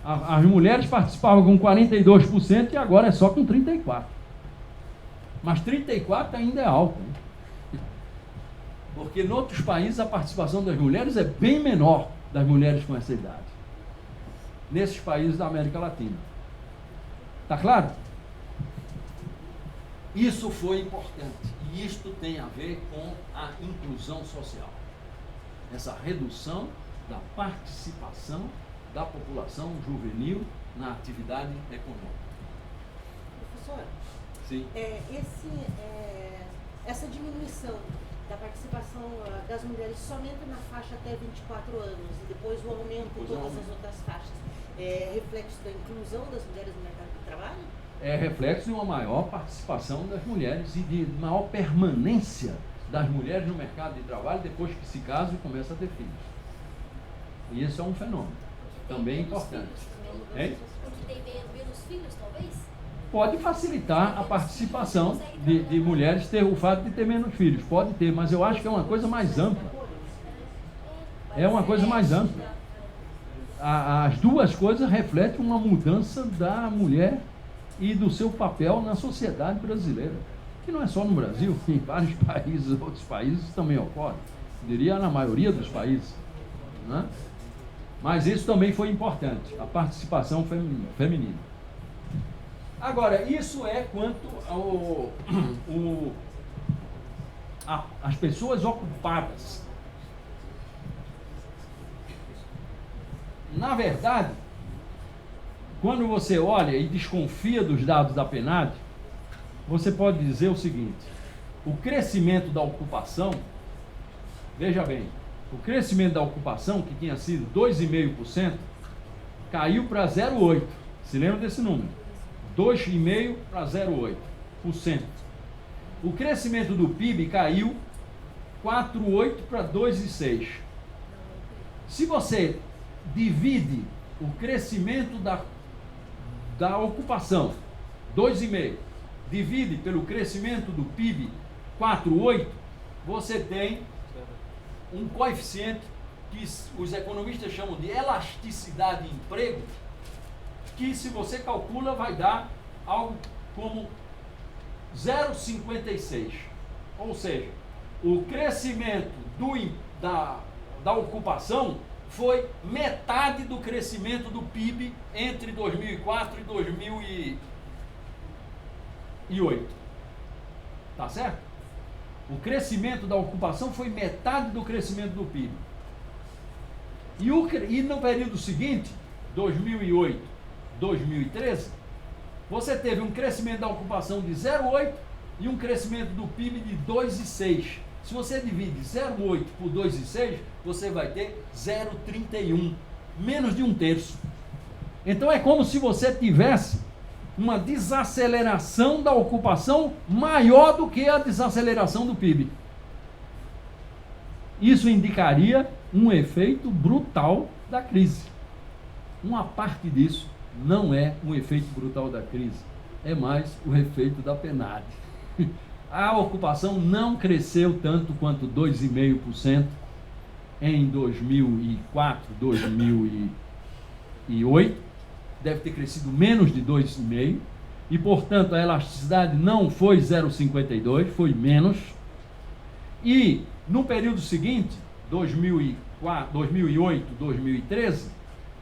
as mulheres participavam com 42% e agora é só com 34%. Mas 34% ainda é alto, né? Porque em outros países a participação das mulheres é bem menor das mulheres com essa idade. Nesses países da América Latina. Está claro? Isso foi importante. E isto tem a ver com a inclusão social. Essa redução da participação da população juvenil na atividade econômica. Professor, sim. Essa diminuição da participação das mulheres somente na faixa até 24 anos e depois o aumento em todas as outras faixas, é reflexo da inclusão das mulheres no mercado de trabalho? É reflexo de uma maior participação das mulheres e de maior permanência das mulheres no mercado de trabalho depois que se casam e começam a ter filhos. E isso é um fenômeno também importante. Onde tem menos filhos, talvez? Pode facilitar a participação de mulheres, ter o fato de ter menos filhos. Pode ter, mas eu acho que é uma coisa mais ampla. É uma coisa mais ampla. As duas coisas refletem uma mudança da mulher e do seu papel na sociedade brasileira. Que não é só no Brasil, em vários países, outros países também ocorre. Diria na maioria dos países, né? Mas isso também foi importante, a participação feminina. Agora, isso é quanto as pessoas ocupadas. Na verdade, quando você olha e desconfia dos dados da PNAD, você pode dizer o seguinte: o crescimento da ocupação, veja bem, O crescimento da ocupação, que tinha sido 2,5%, caiu para 0,8%. Se lembra desse número? 2,5% para 0,8%. O crescimento do PIB caiu 4,8% para 2,6%. Se você divide o crescimento da ocupação, 2,5%, divide pelo crescimento do PIB, 4,8%, você tem um coeficiente que os economistas chamam de elasticidade de emprego, que se você calcula vai dar algo como 0,56. Ou seja, o crescimento da ocupação foi metade do crescimento do PIB entre 2004 e 2008. Tá certo? O crescimento da ocupação foi metade do crescimento do PIB. E no período seguinte, 2008, 2013, você teve um crescimento da ocupação de 0,8 e um crescimento do PIB de 2,6. Se você divide 0,8 por 2,6, você vai ter 0,31, menos de um terço. Então é como se você tivesse uma desaceleração da ocupação maior do que a desaceleração do PIB. Isso indicaria um efeito brutal da crise. Uma parte disso não é um efeito brutal da crise, é mais o efeito da PNAD. A ocupação não cresceu tanto quanto 2,5% em 2004, 2008, deve ter crescido menos de 2,5%, e portanto a elasticidade não foi 0,52, foi menos. E no período seguinte, 2008, 2013,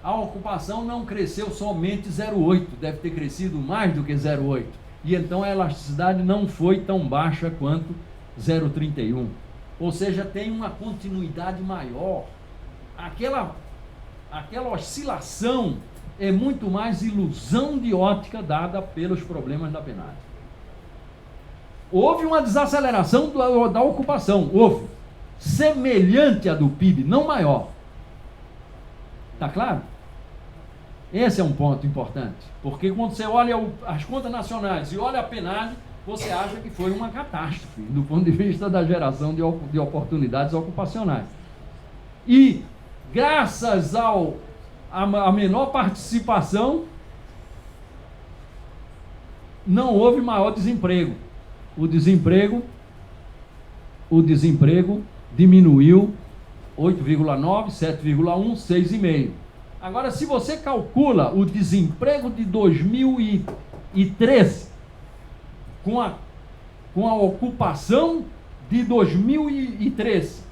a ocupação não cresceu somente 0,8, deve ter crescido mais do que 0,8. E então a elasticidade não foi tão baixa quanto 0,31. Ou seja, tem uma continuidade maior. Aquela oscilação é muito mais ilusão de ótica dada pelos problemas da PNAD. Houve uma desaceleração da ocupação, houve, semelhante à do PIB, não maior. Está claro? Esse é um ponto importante, porque quando você olha as contas nacionais e olha a PNAD, você acha que foi uma catástrofe, do ponto de vista da geração de oportunidades ocupacionais. E, graças a menor participação, não houve maior desemprego. O desemprego diminuiu 8,9, 7,1, 6,5. Agora, se você calcula o desemprego de 2013 com a ocupação de 2013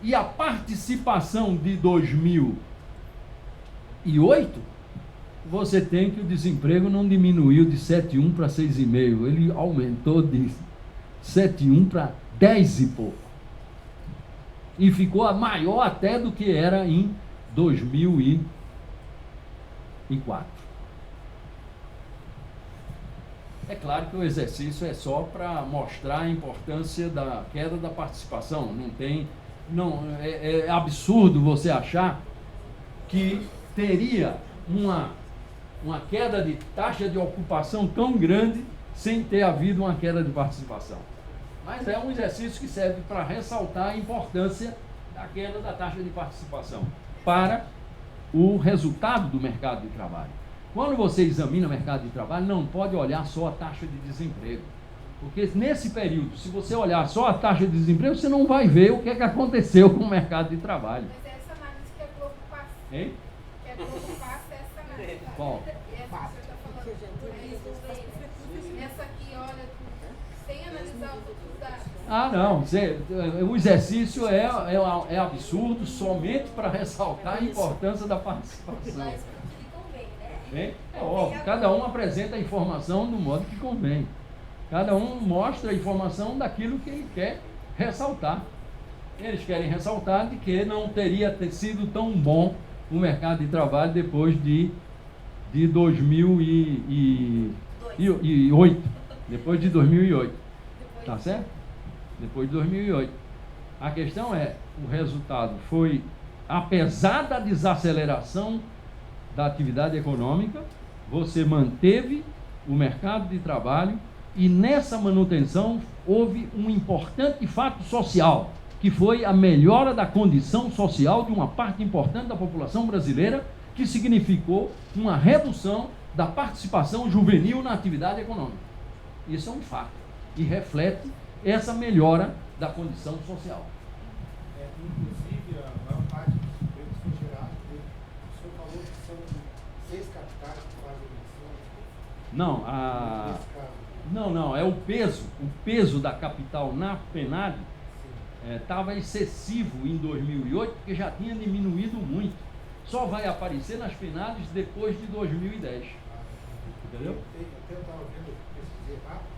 e a participação de 2008, você tem que o desemprego não diminuiu de 7,1 para 6,5, ele aumentou de 7,1 para 10 e pouco. E ficou maior até do que era em 2004. É claro que o exercício é só para mostrar a importância da queda da participação. É absurdo você achar que teria uma queda de taxa de ocupação tão grande sem ter havido uma queda de participação. Mas é um exercício que serve para ressaltar a importância da queda da taxa de participação para o resultado do mercado de trabalho. Quando você examina o mercado de trabalho, não pode olhar só a taxa de desemprego. Porque nesse período, se você olhar só a taxa de desemprego, você não vai ver o que aconteceu com o mercado de trabalho. Mas é essa análise que a Globo passa. Hein? Que a Globo passa essa análise. Qual? Essa que você está falando. Essa aqui, olha, sem analisar os dados. Ah, não. O exercício é absurdo somente para ressaltar a importância da participação. Mas que convém, né? É óbvio, cada um apresenta a informação do modo que convém. Cada um mostra a informação daquilo que ele quer ressaltar. Eles querem ressaltar de que não teria sido tão bom o mercado de trabalho depois de 2008. Depois de 2008. Tá certo? Depois de 2008. A questão é, o resultado foi, apesar da desaceleração da atividade econômica, você manteve o mercado de trabalho e nessa manutenção houve um importante fato social, que foi a melhora da condição social de uma parte importante da população brasileira, que significou uma redução da participação juvenil na atividade econômica. Isso é um fato e reflete essa melhora da condição social. Inclusive, a maior parte dos empregos foi gerado, o senhor falou que são 6 capitais que fazem eleições. Não, Nesse caso. não, é o peso da capital na PENAD estava excessivo em 2008, porque já tinha diminuído muito. Só vai aparecer nas PENADs depois de 2010. Entendeu? Eu estava vendo, pesquisei rápido,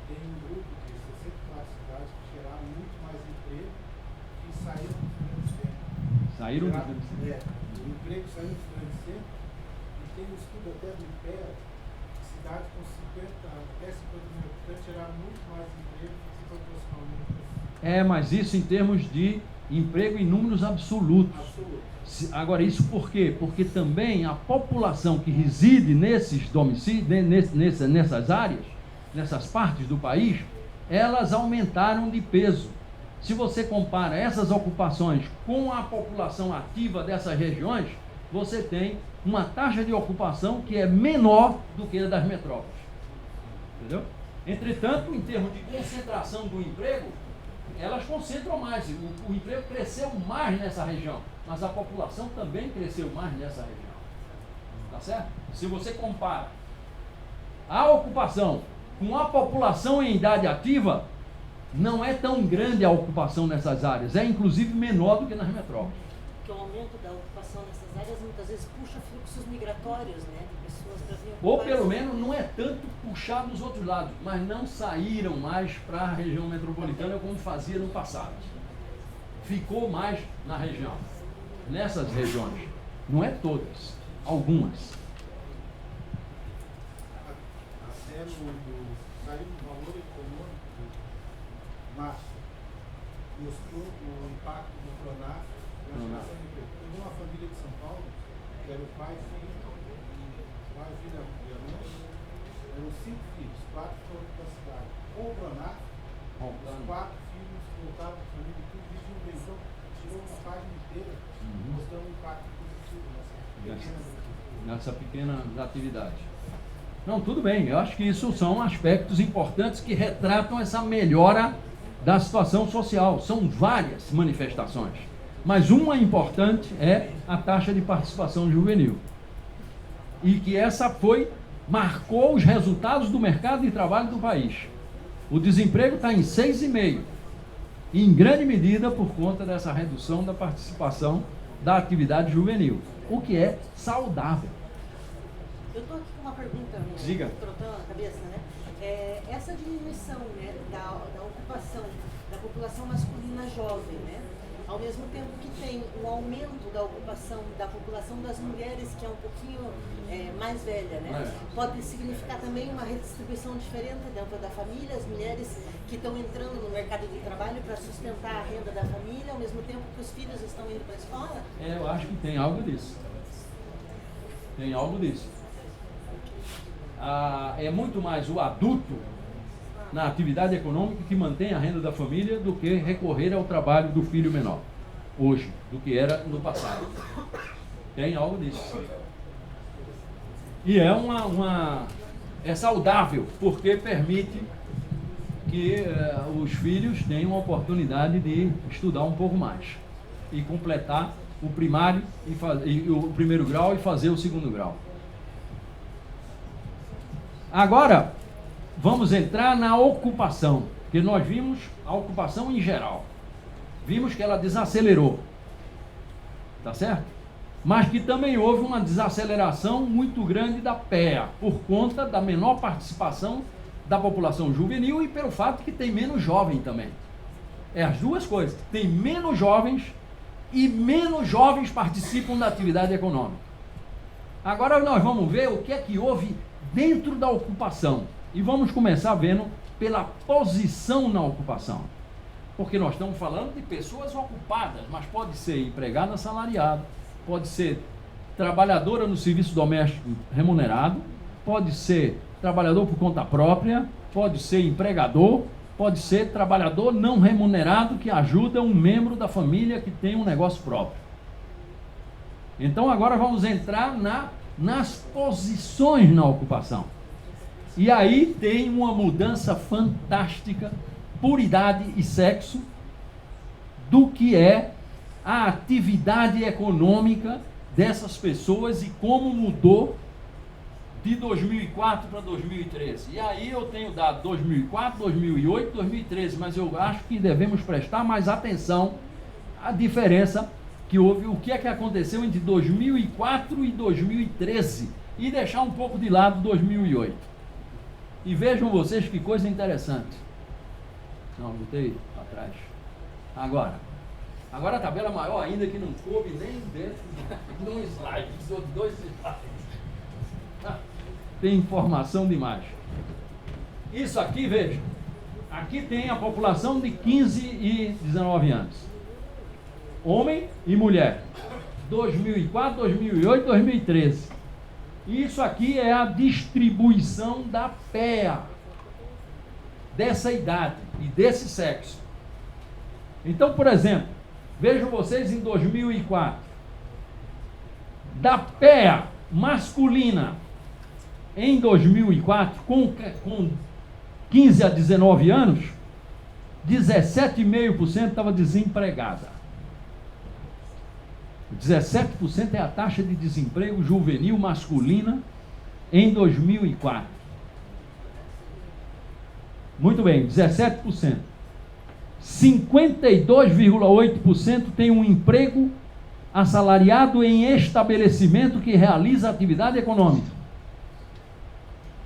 tem um grupo de 64 cidades que geraram muito mais emprego que saíram do grande centro. Saíram do grande centro? O emprego saiu do grande centro e tem um estudo até do IPEA, cidades com 50 até 50 mil habitantes geraram muito mais emprego que proporcionalmente. Mas isso em termos de emprego em números absolutos. Absoluto. Agora, isso por quê? Porque também a população que reside nesses domicílios, nessas áreas, nessas partes do país, elas aumentaram de peso. Se você compara essas ocupações com a população ativa dessas regiões, você tem uma taxa de ocupação que é menor do que a das metrópoles. Entendeu? Entretanto, em termos de concentração do emprego, elas concentram mais. O emprego cresceu mais nessa região, mas a população também cresceu mais nessa região. Tá certo? Se você compara a ocupação com a população em idade ativa, não é tão grande a ocupação nessas áreas, é inclusive menor do que nas metrópoles. Porque o aumento da ocupação nessas áreas muitas vezes puxa fluxos migratórios, né, de pessoas para vir ocupar. Ou pelo menos não é tanto puxar dos outros lados, mas não saíram mais para a região metropolitana como fazia no passado. Ficou mais na região, nessas regiões. Não é todas, algumas. Até saiu do valor econômico do março, mostrou o impacto do Pronaf. Teve uma família de São Paulo, que era o pai, filho e a mãe, eram 5 filhos, 4 foram para a cidade. Com o Pronaf, os 4 filhos voltaram para a família e tudo viviam bem. Então, tirou uma página inteira mostrando o impacto positivo nessa pequena atividade. Não, tudo bem, eu acho que isso são aspectos importantes que retratam essa melhora da situação social. São várias manifestações, mas uma importante é a taxa de participação juvenil. E que essa marcou os resultados do mercado de trabalho do país. O desemprego está em 6,5%, em grande medida por conta dessa redução da participação da atividade juvenil, o que é saudável. Eu estou aqui com uma pergunta, Diga. trotando na cabeça, né? Essa diminuição, né, da ocupação da população masculina jovem, né? Ao mesmo tempo que tem um aumento da ocupação da população das mulheres, que é um pouquinho mais velha, né? Pode significar também uma redistribuição diferente dentro da família, as mulheres que estão entrando no mercado de trabalho para sustentar a renda da família, ao mesmo tempo que os filhos estão indo para a escola? Eu acho que tem algo disso. Tem algo disso. É muito mais o adulto na atividade econômica que mantém a renda da família do que recorrer ao trabalho do filho menor, hoje, do que era no passado. Tem algo disso, sim. E é saudável, porque permite que os filhos tenham a oportunidade de estudar um pouco mais e completar o primário e o primeiro grau e fazer o segundo grau. Agora, vamos entrar na ocupação, porque nós vimos a ocupação em geral. Vimos que ela desacelerou, tá certo? Mas que também houve uma desaceleração muito grande da PEA, por conta da menor participação da população juvenil e pelo fato que tem menos jovem também. As duas coisas, tem menos jovens e menos jovens participam da atividade econômica. Agora nós vamos ver o que é que houve dentro da ocupação. E vamos começar vendo pela posição na ocupação. Porque nós estamos falando de pessoas ocupadas, mas pode ser empregado assalariado, pode ser trabalhadora no serviço doméstico remunerado, pode ser trabalhador por conta própria, pode ser empregador, pode ser trabalhador não remunerado que ajuda um membro da família que tem um negócio próprio. Então agora vamos entrar nas posições na ocupação. E aí tem uma mudança fantástica por idade e sexo do que é a atividade econômica dessas pessoas e como mudou de 2004 para 2013. E aí eu tenho dado 2004, 2008, 2013, mas eu acho que devemos prestar mais atenção à diferença que houve, o que é que aconteceu entre 2004 e 2013 e deixar um pouco de lado 2008. E vejam vocês que coisa interessante. Não, botei para trás. Agora a tabela maior ainda que não coube nem dentro de um slide, precisou de 2 slides. Tem informação demais. Isso aqui, veja. Aqui tem a população de 15 e 19 anos. Homem e mulher. 2004, 2008, 2013. Isso aqui é a distribuição da PEA. Dessa idade e desse sexo. Então, por exemplo, vejam vocês em 2004. Da PEA masculina em 2004, com 15 a 19 anos, 17,5% estava desempregada. 17% é a taxa de desemprego juvenil masculina em 2004. Muito bem, 17%. 52,8% tem um emprego assalariado em estabelecimento que realiza atividade econômica.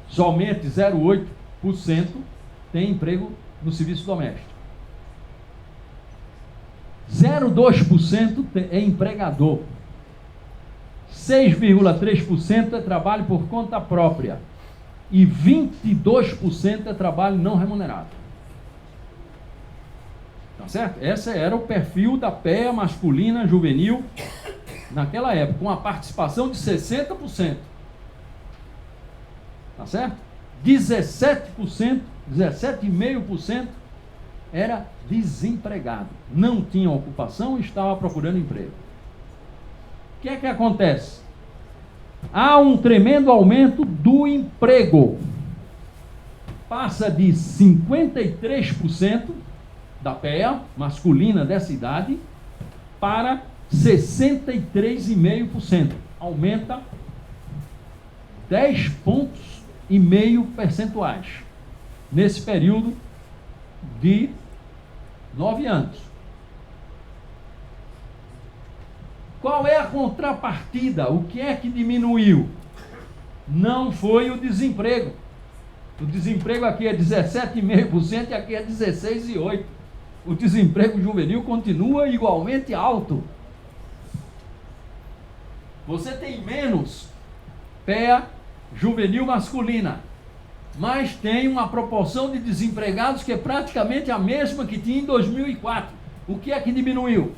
Somente 0,8% tem emprego no serviço doméstico. 0,2% é empregador. 6,3% é trabalho por conta própria. E 22% é trabalho não remunerado. Tá certo? Esse era o perfil da PEA masculina juvenil naquela época, com a participação de 60%. Tá certo? 17%, 17,5% era desempregado. Não tinha ocupação e estava procurando emprego. O que é que acontece? Há um tremendo aumento do emprego. Passa de 53% da PEA masculina dessa idade para 63,5%. Aumenta 10,5 pontos percentuais nesse período de 9 anos. Qual é a contrapartida? O que é que diminuiu? Não foi o desemprego. O desemprego aqui é 17,5% e aqui é 16,8%. O desemprego juvenil continua igualmente alto. Você tem menos PEA juvenil masculina, mas tem uma proporção de desempregados que é praticamente a mesma que tinha em 2004. O que é que diminuiu?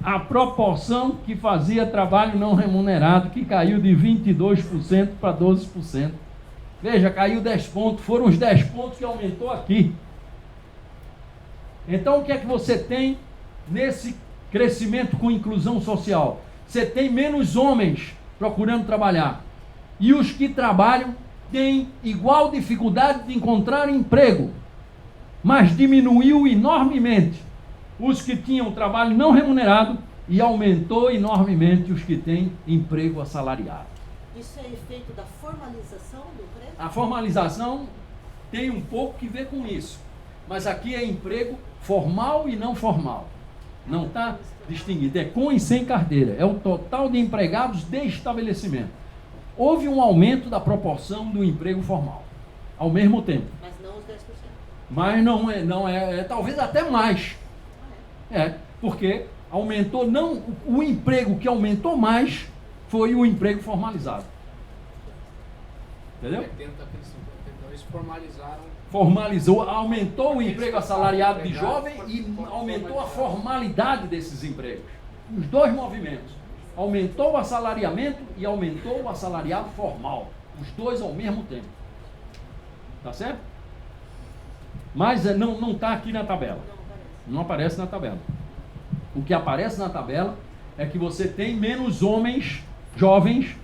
A proporção que fazia trabalho não remunerado, que caiu de 22% para 12%. Veja, caiu 10 pontos, foram os 10 pontos que aumentou aqui. Então, o que é que você tem nesse crescimento com inclusão social? Você tem menos homens procurando trabalhar. E os que trabalham têm igual dificuldade de encontrar emprego. Mas diminuiu enormemente os que tinham trabalho não remunerado e aumentou enormemente os que têm emprego assalariado. Isso é efeito da formalização do emprego? A formalização tem um pouco que ver com isso. Mas aqui é emprego formal e não formal. Não está distinguido. É com e sem carteira. É o total de empregados de estabelecimento. Houve um aumento da proporção do emprego formal. Ao mesmo tempo. Mas não os 10%. Mas não é talvez até mais. Porque aumentou, não, o emprego que aumentou mais foi o emprego formalizado. Entendeu? Eles formalizaram. Formalizou, aumentou o emprego assalariado de jovem e aumentou a formalidade desses empregos. Os dois movimentos. Aumentou o assalariamento e aumentou o assalariado formal. Os dois ao mesmo tempo. Tá certo? Mas não está aqui na tabela. Não aparece na tabela. O que aparece na tabela é que você tem menos homens jovens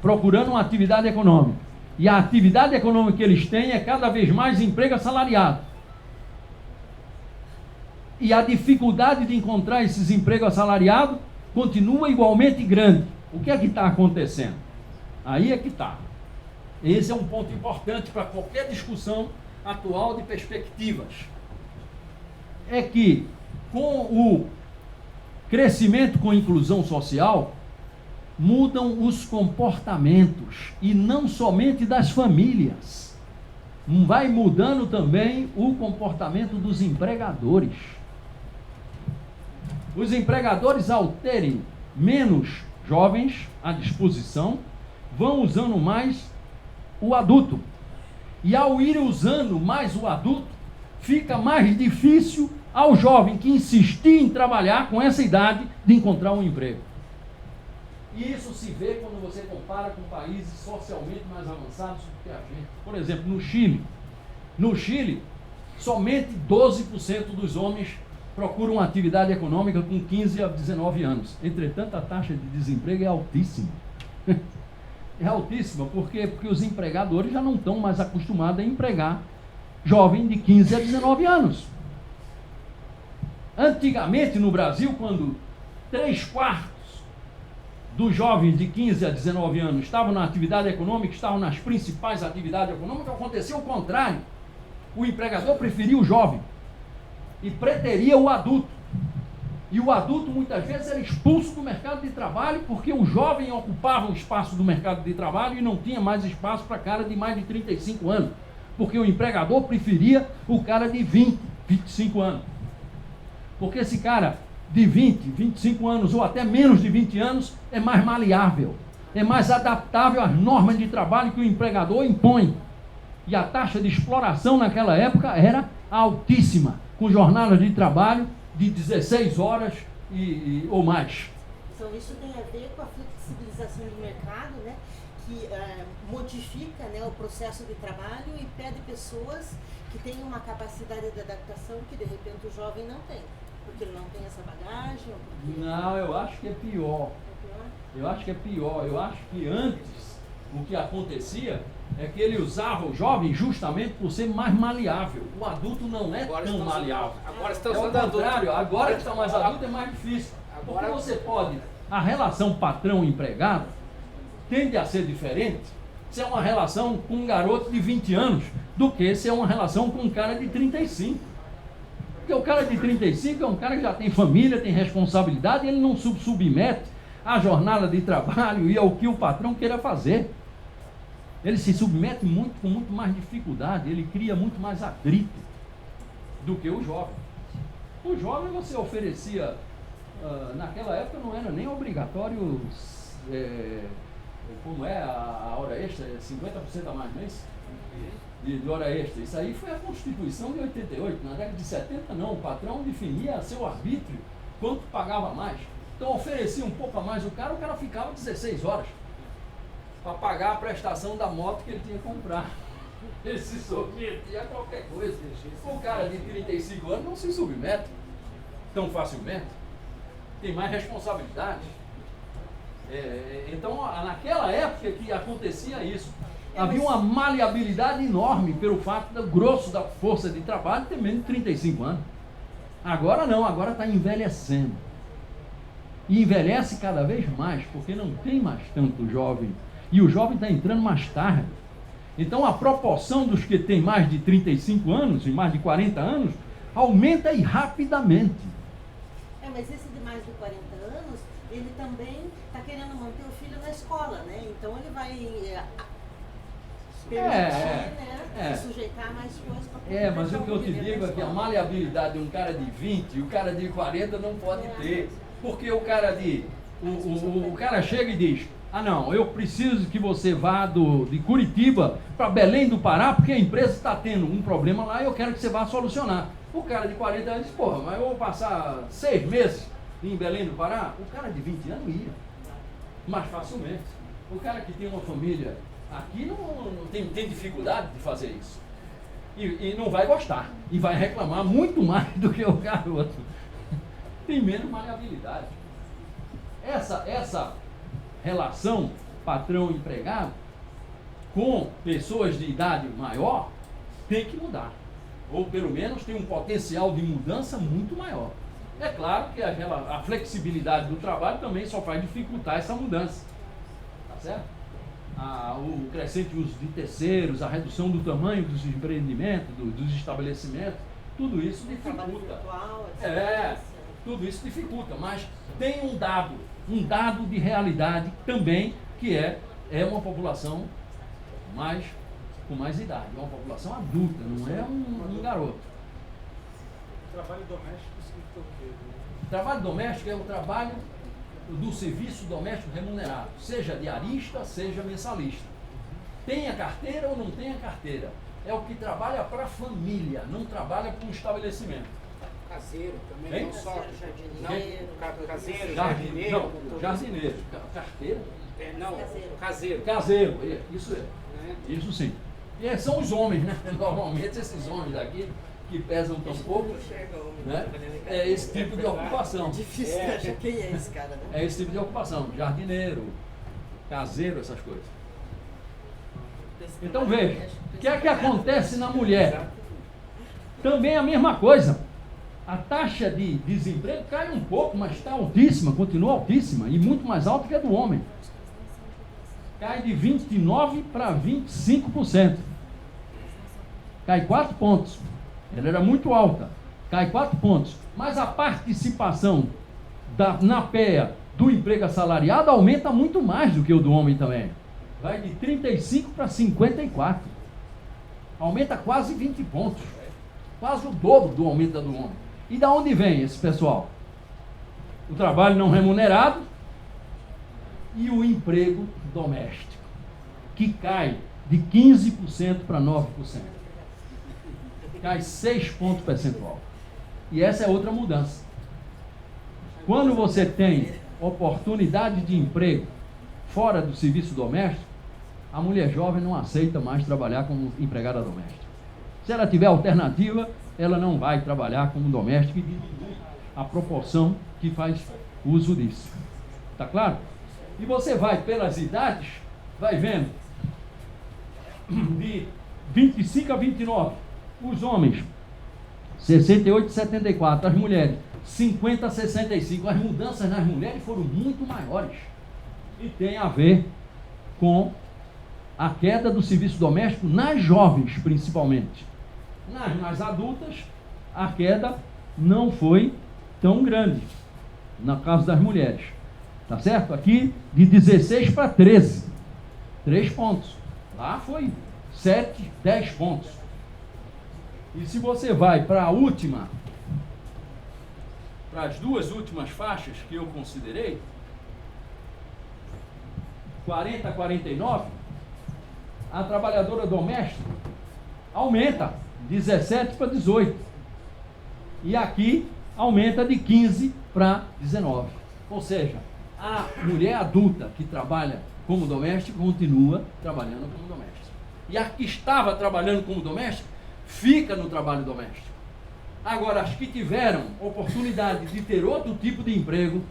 procurando uma atividade econômica. E a atividade econômica que eles têm é cada vez mais emprego assalariado. E a dificuldade de encontrar esses empregos assalariados continua igualmente grande. O que é que está acontecendo? Aí é que está. Esse é um ponto importante para qualquer discussão atual de perspectivas. É que com o crescimento com inclusão social, mudam os comportamentos, e não somente das famílias. Vai mudando também o comportamento dos empregadores. Os empregadores, ao terem menos jovens à disposição, vão usando mais o adulto. E ao ir usando mais o adulto, fica mais difícil ao jovem que insistir em trabalhar com essa idade de encontrar um emprego. E isso se vê quando você compara com países socialmente mais avançados do que a gente. Por exemplo, no Chile. No Chile, somente 12% dos homens procuram uma atividade econômica com 15 a 19 anos. Entretanto, a taxa de desemprego é altíssima. É altíssima, por quê? Porque os empregadores já não estão mais acostumados a empregar jovem de 15 a 19 anos. Antigamente, no Brasil, quando 3/4 dos jovens de 15 a 19 anos estavam na atividade econômica, estavam nas principais atividades econômicas, aconteceu o contrário. O empregador preferia o jovem e preteria o adulto. E o adulto, muitas vezes, era expulso do mercado de trabalho porque o jovem ocupava o espaço do mercado de trabalho e não tinha mais espaço para cara de mais de 35 anos. Porque o empregador preferia o cara de 20, 25 anos. Porque esse cara de 20, 25 anos ou até menos de 20 anos é mais maleável, é mais adaptável às normas de trabalho que o empregador impõe. E a taxa de exploração naquela época era altíssima, com jornadas de trabalho de 16 horas ou mais. Então isso tem a ver com a flexibilização do mercado, né, que modifica, né, o processo de trabalho e pede pessoas que tenham uma capacidade de adaptação que de repente o jovem não tem. Porque ele não tem essa bagagem? Ou porque... Não, eu acho que é pior. Eu acho que é pior. Eu acho que antes o que acontecia é que ele usava o jovem justamente por ser mais maleável. O adulto não é tão maleável. Agora está É o usando contrário. Agora que está mais adulto é mais difícil. Porque você pode... A relação patrão-empregado tende a ser diferente se é uma relação com um garoto de 20 anos do que se é uma relação com um cara de 35. Porque o cara de 35 é um cara que já tem família, tem responsabilidade, e ele não se submete à jornada de trabalho e ao que o patrão queira fazer. Ele se submete com muito mais dificuldade, ele cria muito mais atrito do que o jovem. O jovem você oferecia, naquela época não era nem obrigatório, como é a hora extra, 50% a mais mês de hora extra. Isso aí foi a Constituição de 88. Na década de 70 não, o patrão definia a seu arbítrio quanto pagava mais. Então oferecia um pouco a mais o cara ficava 16 horas para pagar a prestação da moto que ele tinha que comprar. Ele se submetia a qualquer coisa. O cara de 35 anos não se submete tão facilmente, tem mais responsabilidade. Então naquela época que acontecia isso, havia uma maleabilidade enorme pelo fato do grosso da força de trabalho ter menos de 35 anos. Agora não, agora está envelhecendo. E envelhece cada vez mais, porque não tem mais tanto jovem. E o jovem está entrando mais tarde. Então a proporção dos que têm mais de 35 anos e mais de 40 anos aumenta e rapidamente. Mas esse de mais de 40 anos, ele também está querendo manter o filho na escola, né? Então ele vai... se sujeitar a mais coisas para poder... Mas o que eu te digo é que a maleabilidade de um cara de 20 e o cara de 40 não pode ter. Porque o cara chega e diz, Ah, não, eu preciso que você vá de Curitiba para Belém do Pará, porque a empresa está tendo um problema lá e eu quero que você vá solucionar. O cara de 40 anos diz, porra, mas eu vou passar 6 meses em Belém do Pará? O cara de 20 anos ia, mais facilmente. O cara que tem uma família aqui não tem dificuldade de fazer isso. E não vai gostar. E vai reclamar muito mais do que o garoto. Tem menos maleabilidade. Essa relação patrão-empregado com pessoas de idade maior tem que mudar. Ou pelo menos tem um potencial de mudança muito maior. É claro que a flexibilidade do trabalho também só faz dificultar essa mudança. Tá certo? O crescente uso de terceiros, a redução do tamanho dos empreendimentos, dos estabelecimentos, tudo isso dificulta. Tudo isso dificulta, mas tem um dado de realidade também, que é uma população com mais idade, é uma população adulta, não é um garoto. Trabalho doméstico significa o quê? Trabalho doméstico é o trabalho do serviço doméstico remunerado, seja diarista, seja mensalista. Tenha carteira ou não tenha carteira. É o que trabalha para a família, não trabalha para um estabelecimento. Caseiro também, Hein? não só. Jardineiro. Caseiro, Jardineiro. jardineiro. Não, jardineiro. Carteira? Não, caseiro. Caseiro, isso é. Né? Isso sim. E são os homens, né? Normalmente esses homens daqui, que pesam tão pouco, né? É esse tipo de ocupação. Difícil achar quem é esse cara, né? É esse tipo de ocupação. Jardineiro, caseiro, essas coisas. Então veja, o que é que acontece na mulher? Também a mesma coisa. A taxa de desemprego cai um pouco, mas está altíssima, continua altíssima, e muito mais alta que a do homem. Cai de 29% para 25%. Cai 4 pontos. Ela era muito alta, cai 4 pontos. Mas a participação na PEA do emprego assalariado aumenta muito mais do que o do homem também. Vai de 35% para 54%. Aumenta quase 20 pontos. Quase o dobro do aumento da do homem. E da onde vem esse pessoal? O trabalho não remunerado e o emprego doméstico, que cai de 15% para 9%. Cai 6 pontos percentual. E essa é outra mudança. Quando você tem oportunidade de emprego fora do serviço doméstico, a mulher jovem não aceita mais trabalhar como empregada doméstica. Se ela tiver alternativa, ela não vai trabalhar como doméstica e diminui a proporção que faz uso disso. Tá claro? E você vai pelas idades, vai vendo, de 25 a 29, os homens, 68 a 74, as mulheres, 50 a 65. As mudanças nas mulheres foram muito maiores. E tem a ver com a queda do serviço doméstico nas jovens, principalmente. Nas adultas, a queda não foi tão grande, no caso das mulheres. Tá certo? Aqui, de 16 para 13. 3 pontos. Lá foi 7, 10 pontos. E se você vai para a última, para as duas últimas faixas que eu considerei, 40 a 49, a trabalhadora doméstica aumenta 17 para 18. E aqui aumenta de 15 para 19. Ou seja, a mulher adulta que trabalha como doméstica continua trabalhando como doméstica. E a que estava trabalhando como doméstica fica no trabalho doméstico. Agora, as que tiveram oportunidade de ter outro tipo de emprego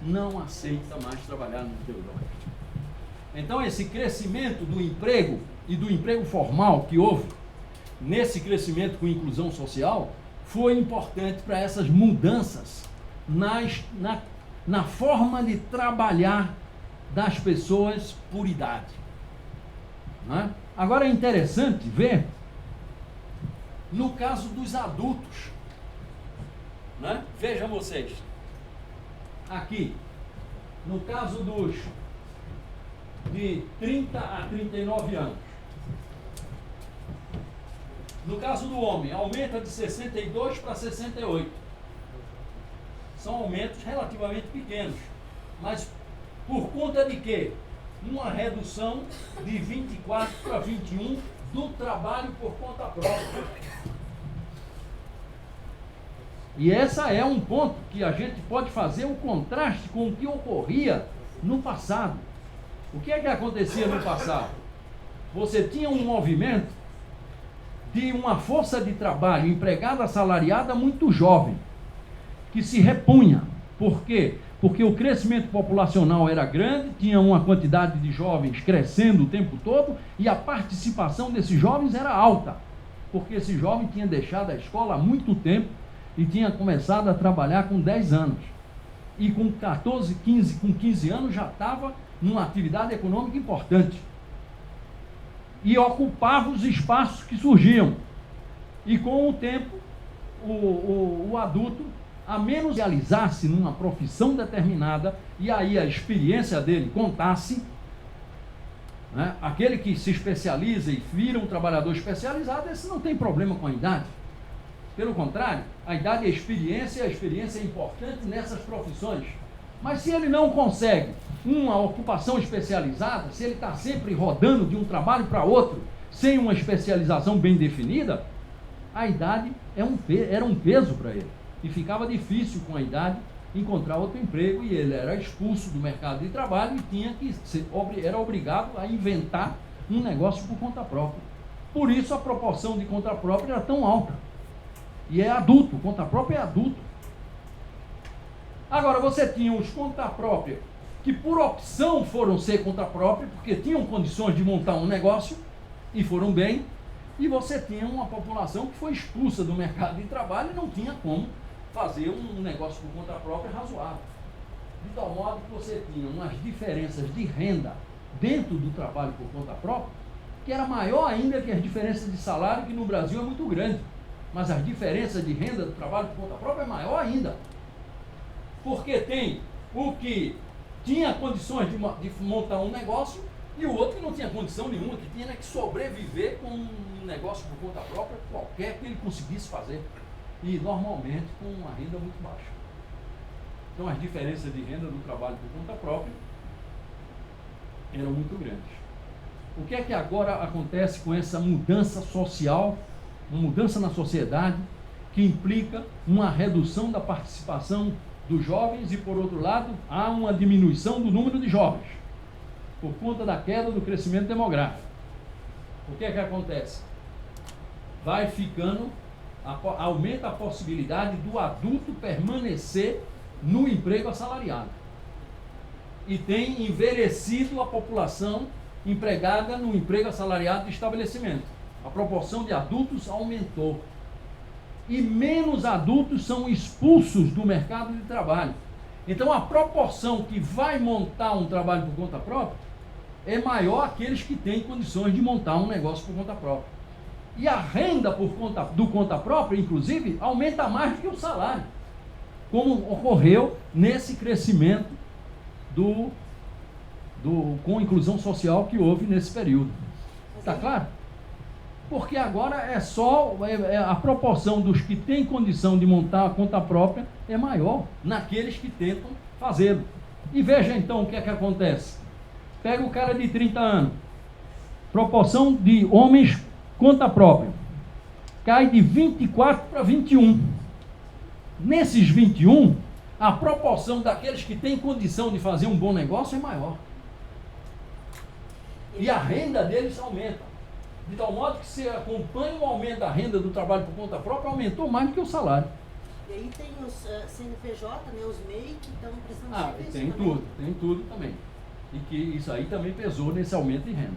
não aceita mais trabalhar no emprego doméstico. Então, esse crescimento do emprego e do emprego formal que houve nesse crescimento com inclusão social foi importante para essas mudanças na forma de trabalhar das pessoas por idade. Né? Agora é interessante ver no caso dos adultos. Né? Vejam vocês, aqui, no caso dos de 30 a 39 anos, no caso do homem, aumenta de 62 para 68. São aumentos relativamente pequenos. Mas por conta de quê? uma redução de 24 para 21 do trabalho por conta própria. E essa é um ponto que a gente pode fazer o contraste com o que ocorria no passado. O que é que acontecia no passado? Você tinha um movimento de uma força de trabalho empregada assalariada muito jovem, que se repunha. Por quê? Porque o crescimento populacional era grande, tinha uma quantidade de jovens crescendo o tempo todo e a participação desses jovens era alta, porque esse jovem tinha deixado a escola há muito tempo e tinha começado a trabalhar com 10 anos. E com 14, 15, com 15 anos já estava numa atividade econômica importante. E ocupava os espaços que surgiam. E com o tempo, o adulto, a menos realizasse numa profissão determinada, e aí a experiência dele contasse, né? Aquele que se especializa e vira um trabalhador especializado, esse não tem problema com a idade. Pelo contrário, a idade é a experiência é importante nessas profissões. Mas se ele não consegue uma ocupação especializada, se ele está sempre rodando de um trabalho para outro, sem uma especialização bem definida, a idade era um peso para ele. E ficava difícil com a idade encontrar outro emprego, e ele era expulso do mercado de trabalho e era obrigado a inventar um negócio por conta própria. Por isso a proporção de conta própria era tão alta. E é adulto, conta própria é adulto. Agora, você tinha os conta própria que por opção foram ser conta própria, porque tinham condições de montar um negócio e foram bem, e você tinha uma população que foi expulsa do mercado de trabalho e não tinha como fazer um negócio por conta própria razoável. De tal modo que você tinha umas diferenças de renda dentro do trabalho por conta própria, que era maior ainda que as diferenças de salário, que no Brasil é muito grande. Mas as diferenças de renda do trabalho por conta própria é maior ainda. Porque tem o que tinha condições de montar um negócio e o outro que não tinha condição nenhuma, que tinha que sobreviver com um negócio por conta própria, qualquer que ele conseguisse fazer. E normalmente com uma renda muito baixa. Então as diferenças de renda do trabalho por conta própria eram muito grandes. O que é que agora acontece com essa mudança social, uma mudança na sociedade, que implica uma redução da participação dos jovens e, por outro lado, há uma diminuição do número de jovens, por conta da queda do crescimento demográfico. O que é que acontece? Vai ficando, aumenta a possibilidade do adulto permanecer no emprego assalariado. E tem envelhecido a população empregada no emprego assalariado de estabelecimento. A proporção de adultos aumentou. E menos adultos são expulsos do mercado de trabalho. Então a proporção que vai montar um trabalho por conta própria é maior aqueles que têm condições de montar um negócio por conta própria. E a renda do conta própria, inclusive, aumenta mais do que o salário, como ocorreu nesse crescimento com a inclusão social que houve nesse período. Está claro? Porque agora é só a proporção dos que têm condição de montar a conta própria é maior naqueles que tentam fazê-lo. E veja então o que é que acontece. Pega o cara de 30 anos, proporção de homens conta própria, cai de 24 para 21. Nesses 21, a proporção daqueles que têm condição de fazer um bom negócio é maior. E a renda deles aumenta. De tal modo que se acompanha o aumento da renda do trabalho por conta própria, aumentou mais do que o salário. E aí tem os CNPJ, né, os MEI, que estão prestando serviço também. Tem tudo também. E que isso aí também pesou nesse aumento de renda.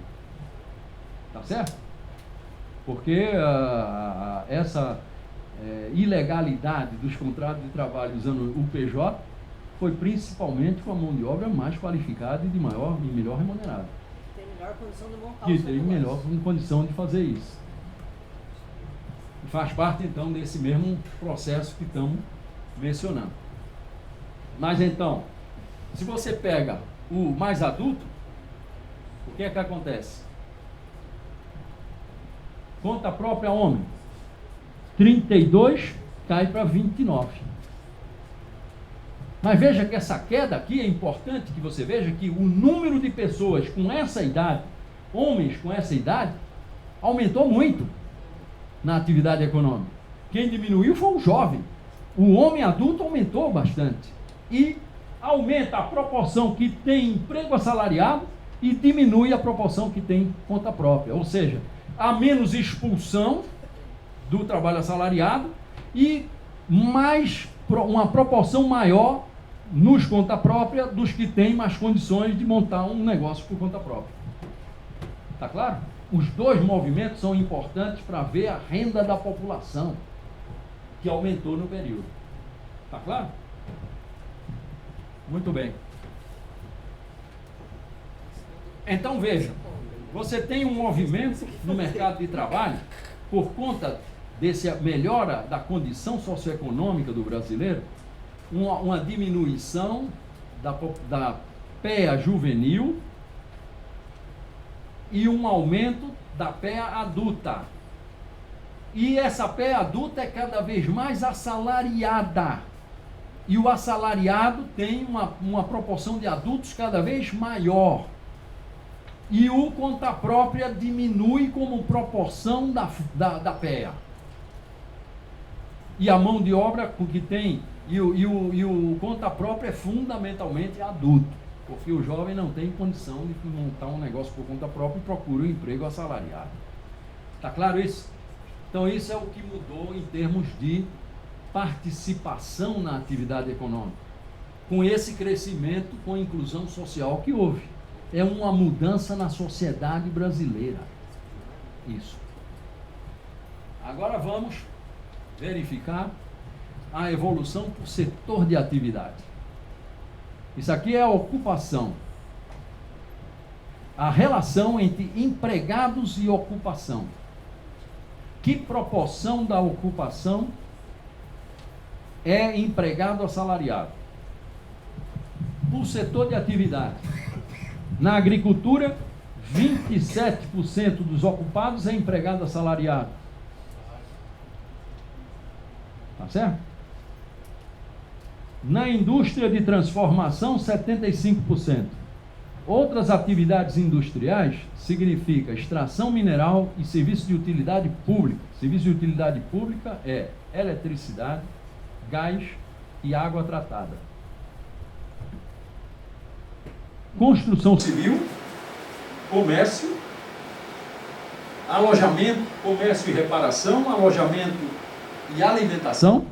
Tá certo? Porque essa ilegalidade dos contratos de trabalho usando o PJ foi principalmente com a mão de obra mais qualificada e de maior e melhor remunerada. Tem melhor condição de montar Que tem melhor condição de fazer isso. E faz parte então desse mesmo processo que estamos mencionando. Mas então, se você pega o mais adulto, o que é que acontece? Conta própria homem, 32 cai para 29. Mas veja que essa queda aqui é importante que você veja que o número de pessoas com essa idade, homens com essa idade, aumentou muito na atividade econômica. Quem diminuiu foi o jovem. O homem adulto aumentou bastante. E aumenta a proporção que tem emprego assalariado e diminui a proporção que tem conta própria. Ou seja, há menos expulsão do trabalho assalariado e uma proporção maior nos conta própria dos que têm mais condições de montar um negócio por conta própria. Está claro? Os dois movimentos são importantes para ver a renda da população, que aumentou no período. Está claro? Muito bem. Então veja, você tem um movimento no mercado de trabalho por conta dessa melhora da condição socioeconômica do brasileiro, uma diminuição da PEA juvenil e um aumento da PEA adulta. E essa PEA adulta é cada vez mais assalariada. E o assalariado tem uma proporção de adultos cada vez maior. E o conta própria diminui como proporção da PEA. E a mão de obra que tem, e o conta própria é fundamentalmente adulto, porque o jovem não tem condição de montar um negócio por conta própria e procura um emprego assalariado. Está claro isso? Então isso é o que mudou em termos de participação na atividade econômica, com esse crescimento, com a inclusão social que houve. É uma mudança na sociedade brasileira. Isso. Agora vamos verificar a evolução por setor de atividade. Isso aqui é a ocupação. A relação entre empregados e ocupação. Que proporção da ocupação é empregado assalariado? Por setor de atividade. Na agricultura, 27% dos ocupados é empregado assalariado. Tá certo? Na indústria de transformação, 75%. Outras atividades industriais significa extração mineral e serviço de utilidade pública. Serviço de utilidade pública é eletricidade, gás e água tratada. Construção civil, comércio, alojamento, comércio e reparação, alojamento e alimentação,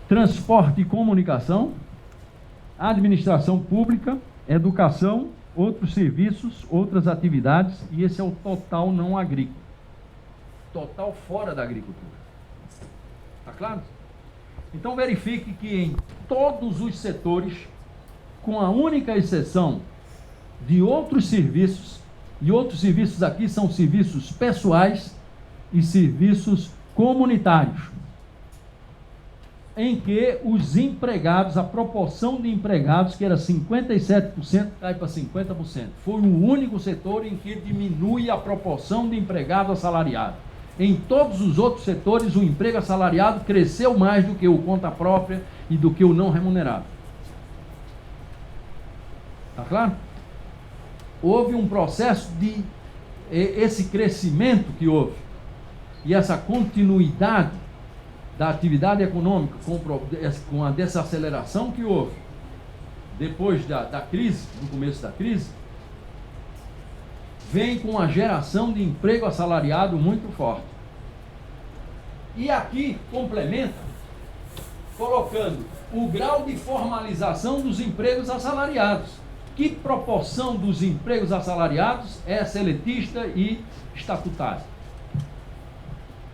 transporte e comunicação, administração pública, educação, outros serviços, outras atividades, e esse é o total não agrícola. Total fora da agricultura. Está claro? Então verifique que em todos os setores, com a única exceção de outros serviços, e outros serviços aqui são serviços pessoais e serviços comunitários, em que os empregados, a proporção de empregados, que era 57%, cai para 50%. Foi o único setor em que diminui a proporção de empregado assalariado. Em todos os outros setores, o emprego assalariado cresceu mais do que o conta própria e do que o não remunerado. Está claro? Houve um processo de esse crescimento que houve e essa continuidade da atividade econômica com a desaceleração que houve depois da crise, no começo da crise, vem com a geração de emprego assalariado muito forte. E aqui complementa colocando o grau de formalização dos empregos assalariados. Que proporção dos empregos assalariados é seletista e estatutário?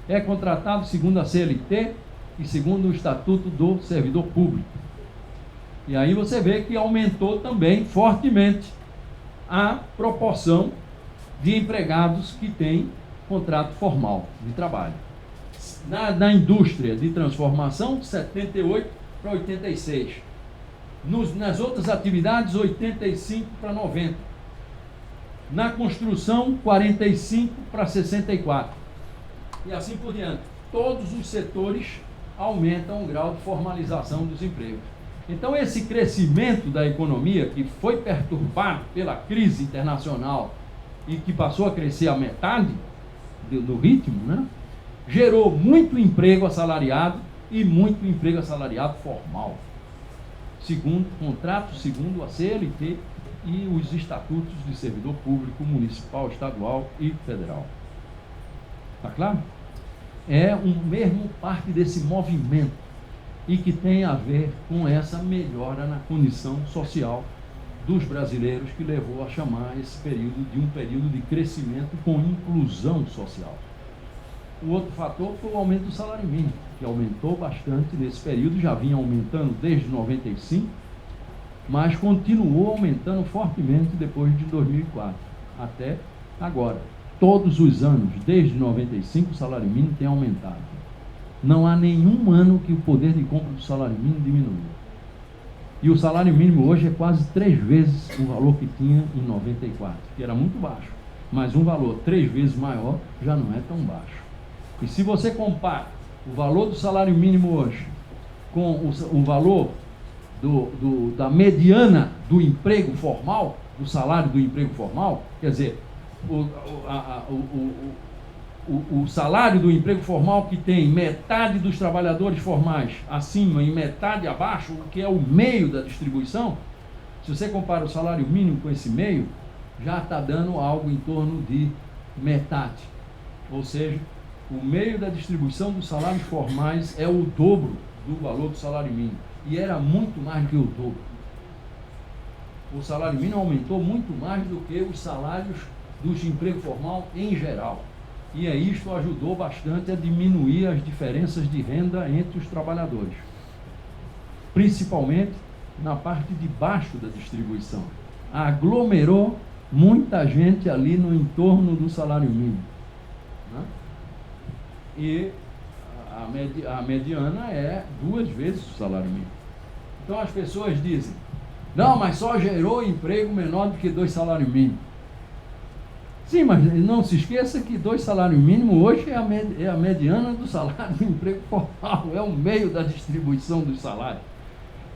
É contratado segundo a CLT e segundo o Estatuto do Servidor Público. E aí você vê que aumentou também fortemente a proporção de empregados que têm contrato formal de trabalho. Na indústria de transformação, de 78 para 86. Nas outras atividades, 85 para 90. Na construção, 45 para 64. E assim por diante. Todos os setores aumentam o grau de formalização dos empregos. Então, esse crescimento da economia, que foi perturbado pela crise internacional e que passou a crescer a metade do ritmo, né, gerou muito emprego assalariado e muito emprego assalariado formal, segundo contrato, segundo a CLT e os estatutos de servidor público municipal, estadual e federal. Está claro? É mesmo parte desse movimento e que tem a ver com essa melhora na condição social dos brasileiros, que levou a chamar esse período de um período de crescimento com inclusão social. O outro fator foi o aumento do salário mínimo, que aumentou bastante nesse período, já vinha aumentando desde 95, mas continuou aumentando fortemente depois de 2004, até agora. Todos os anos, desde 95, o salário mínimo tem aumentado. Não há nenhum ano que o poder de compra do salário mínimo diminuiu. E o salário mínimo hoje é quase 3 vezes o valor que tinha em 94, que era muito baixo. Mas um valor 3 vezes maior já não é tão baixo. E se você compara o valor do salário mínimo hoje com o valor da mediana do emprego formal, do salário do emprego formal, quer dizer, o salário do emprego formal, que tem metade dos trabalhadores formais acima e metade abaixo, o que é o meio da distribuição, se você compara o salário mínimo com esse meio, já está dando algo em torno de metade. Ou seja, o meio da distribuição dos salários formais é o dobro do valor do salário mínimo. E era muito mais do que o dobro. O salário mínimo aumentou muito mais do que os salários dos emprego formal em geral. E isto ajudou bastante a diminuir as diferenças de renda entre os trabalhadores, principalmente na parte de baixo da distribuição. Aglomerou muita gente ali no entorno do salário mínimo, né? E a mediana é 2 vezes o salário mínimo. Então as pessoas dizem, não, mas só gerou emprego menor do que 2 salários mínimos. Sim, mas não se esqueça que 2 salários mínimos hoje é a mediana do salário do emprego formal, é o meio da distribuição dos salários.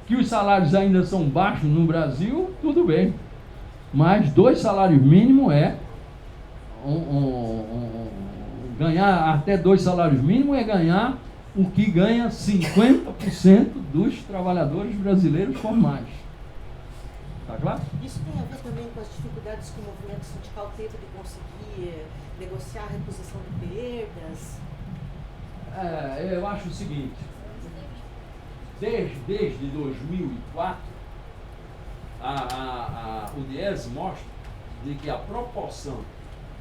Que os salários ainda são baixos no Brasil, tudo bem. Mas 2 salários mínimos ganhar até 2 salários mínimos é ganhar o que ganha 50% dos trabalhadores brasileiros formais. Está claro? Isso tem a ver também com as dificuldades que o movimento sindical teve de conseguir negociar a reposição de perdas? Eu acho o seguinte, desde 2004, o Diese mostra de que a proporção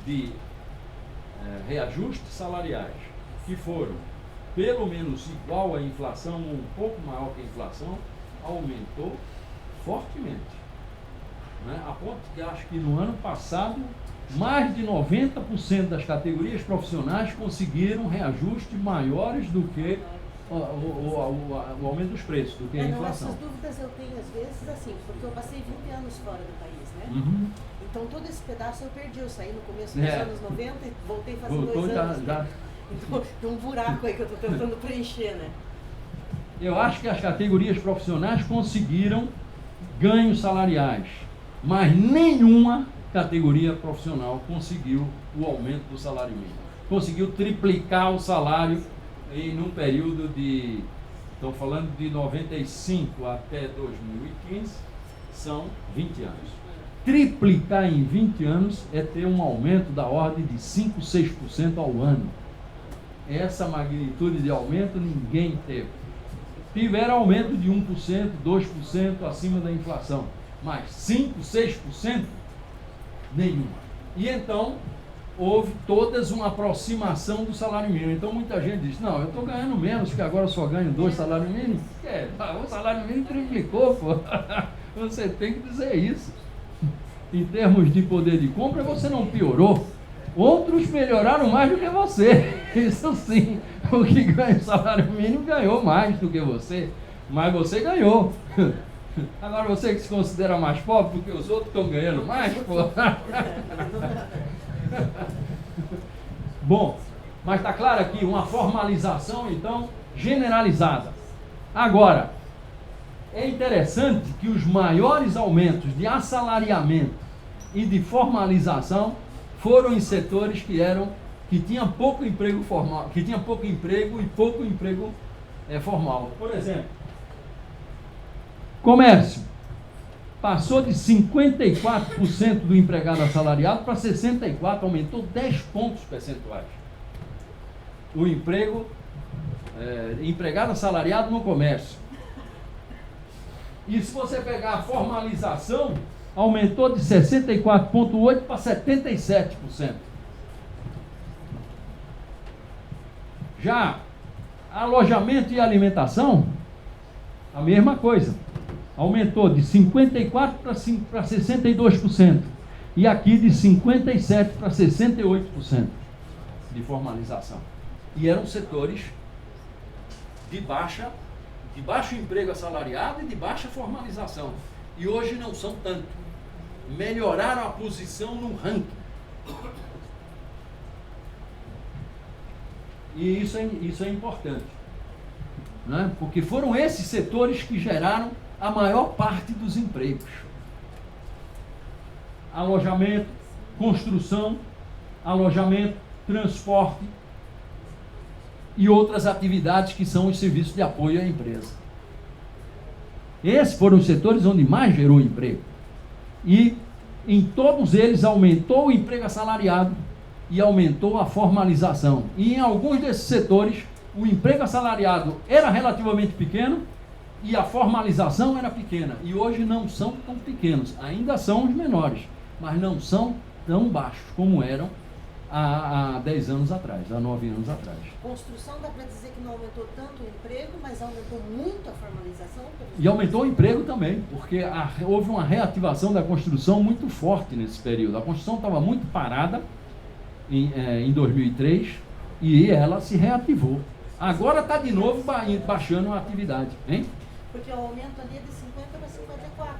de reajustes salariais que foram pelo menos igual à inflação, ou um pouco maior que a inflação, aumentou fortemente. Né? A ponto que acho que no ano passado mais de 90% das categorias profissionais conseguiram reajustes maiores do que o aumento dos preços, do que a inflação. Essas dúvidas eu tenho às vezes assim, porque eu passei 20 anos fora do país, né? Uhum. Então todo esse pedaço eu perdi, eu saí no começo dos anos 90 e voltei faz 2 anos. Então tem um buraco aí que eu estou tentando preencher, né? Eu acho que as categorias profissionais conseguiram ganhos salariais, mas nenhuma categoria profissional conseguiu o aumento do salário mínimo. Conseguiu triplicar o salário em um período de, estou falando de 95 até 2015, são 20 anos. Triplicar em 20 anos é ter um aumento da ordem de 5, 6% ao ano. Essa magnitude de aumento ninguém teve. Tiveram aumento de 1%, 2% acima da inflação, mas 5, 6%, nenhuma. E então, houve todas uma aproximação do salário mínimo. Então, muita gente diz, não, eu estou ganhando menos, porque agora eu só ganho 2 salários mínimos. O salário mínimo triplicou, pô. Você tem que dizer isso. Em termos de poder de compra, você não piorou. Outros melhoraram mais do que você. Isso sim, o que ganha o salário mínimo ganhou mais do que você. Mas você ganhou. Agora você que se considera mais pobre porque os outros estão ganhando mais, pô. Bom, mas está claro aqui uma formalização, então, generalizada. Agora, É interessante que os maiores aumentos de assalariamento e de formalização foram em setores que tinham pouco emprego formal, que tinham pouco emprego e pouco emprego formal. Por exemplo, comércio passou de 54% do empregado assalariado para 64%, aumentou 10 pontos percentuais. O empregado assalariado no comércio. E se você pegar a formalização, aumentou de 64,8% para 77%. Já alojamento e alimentação, a mesma coisa. Aumentou de 54% para 62%. E aqui de 57% para 68% de formalização. E eram setores de baixo emprego assalariado e de baixa formalização. E hoje não são tanto. Melhoraram a posição no ranking. E isso é importante, né? Porque foram esses setores que geraram a maior parte dos empregos. Alojamento, construção, transporte e outras atividades que são os serviços de apoio à empresa. Esses foram os setores onde mais gerou emprego. E em todos eles aumentou o emprego assalariado e aumentou a formalização. E em alguns desses setores, o emprego assalariado era relativamente pequeno e a formalização era pequena. E hoje não são tão pequenos, ainda são os menores, mas não são tão baixos como eram há 10 anos atrás, há 9 anos atrás. Construção dá para dizer que não aumentou tanto o emprego, mas aumentou muito a formalização? E aumentou o emprego também, porque houve uma reativação da construção muito forte nesse período. A construção estava muito parada em 2003 e ela se reativou. Agora está de novo baixando a atividade, hein? Porque o aumento ali é de 50 para 54.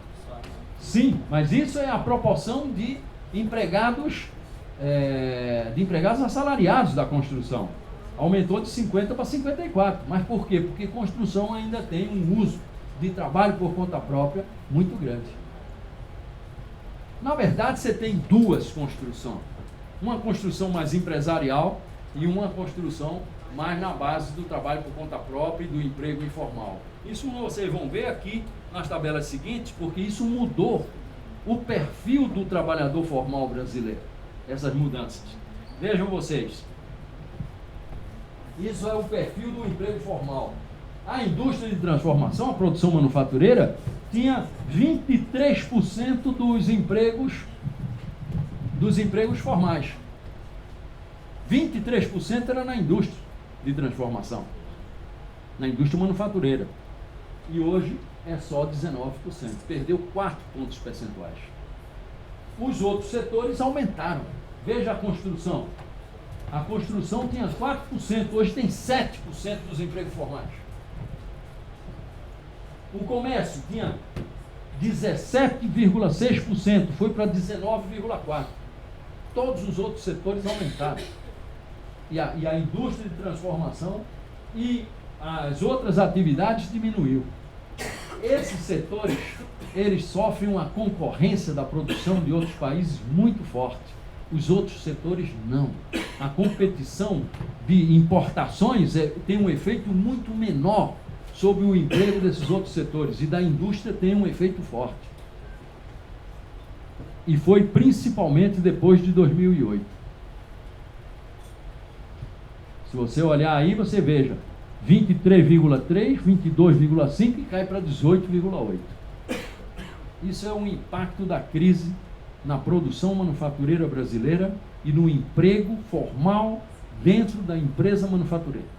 Sim, mas isso é a proporção de empregados assalariados da construção. Aumentou de 50 para 54. Mas por quê? Porque construção ainda tem um uso de trabalho por conta própria muito grande. Na verdade, você tem duas construções. Uma construção mais empresarial e uma construção mais na base do trabalho por conta própria e do emprego informal. Isso vocês vão ver aqui nas tabelas seguintes, porque isso mudou o perfil do trabalhador formal brasileiro. Essas mudanças. Vejam vocês. Isso é o perfil do emprego formal. A indústria de transformação, a produção manufatureira, tinha 23% dos empregos formais. 23% era na indústria de transformação, na indústria manufatureira. E hoje é só 19%, perdeu 4 pontos percentuais. Os outros setores aumentaram. Veja a construção. A construção tinha 4%, hoje tem 7% dos empregos formais. O comércio tinha 17,6%, foi para 19,4%. Todos os outros setores aumentaram. E a indústria de transformação e as outras atividades diminuiu. Esses setores, eles sofrem uma concorrência da produção de outros países muito forte. Os outros setores não. A competição de importações tem um efeito muito menor sobre o emprego desses outros setores, e da indústria tem um efeito forte. E foi principalmente depois de 2008. Se você olhar aí, você veja 23,3, 22,5 e cai para 18,8. Isso é um impacto da crise na produção manufatureira brasileira e no emprego formal dentro da empresa manufatureira.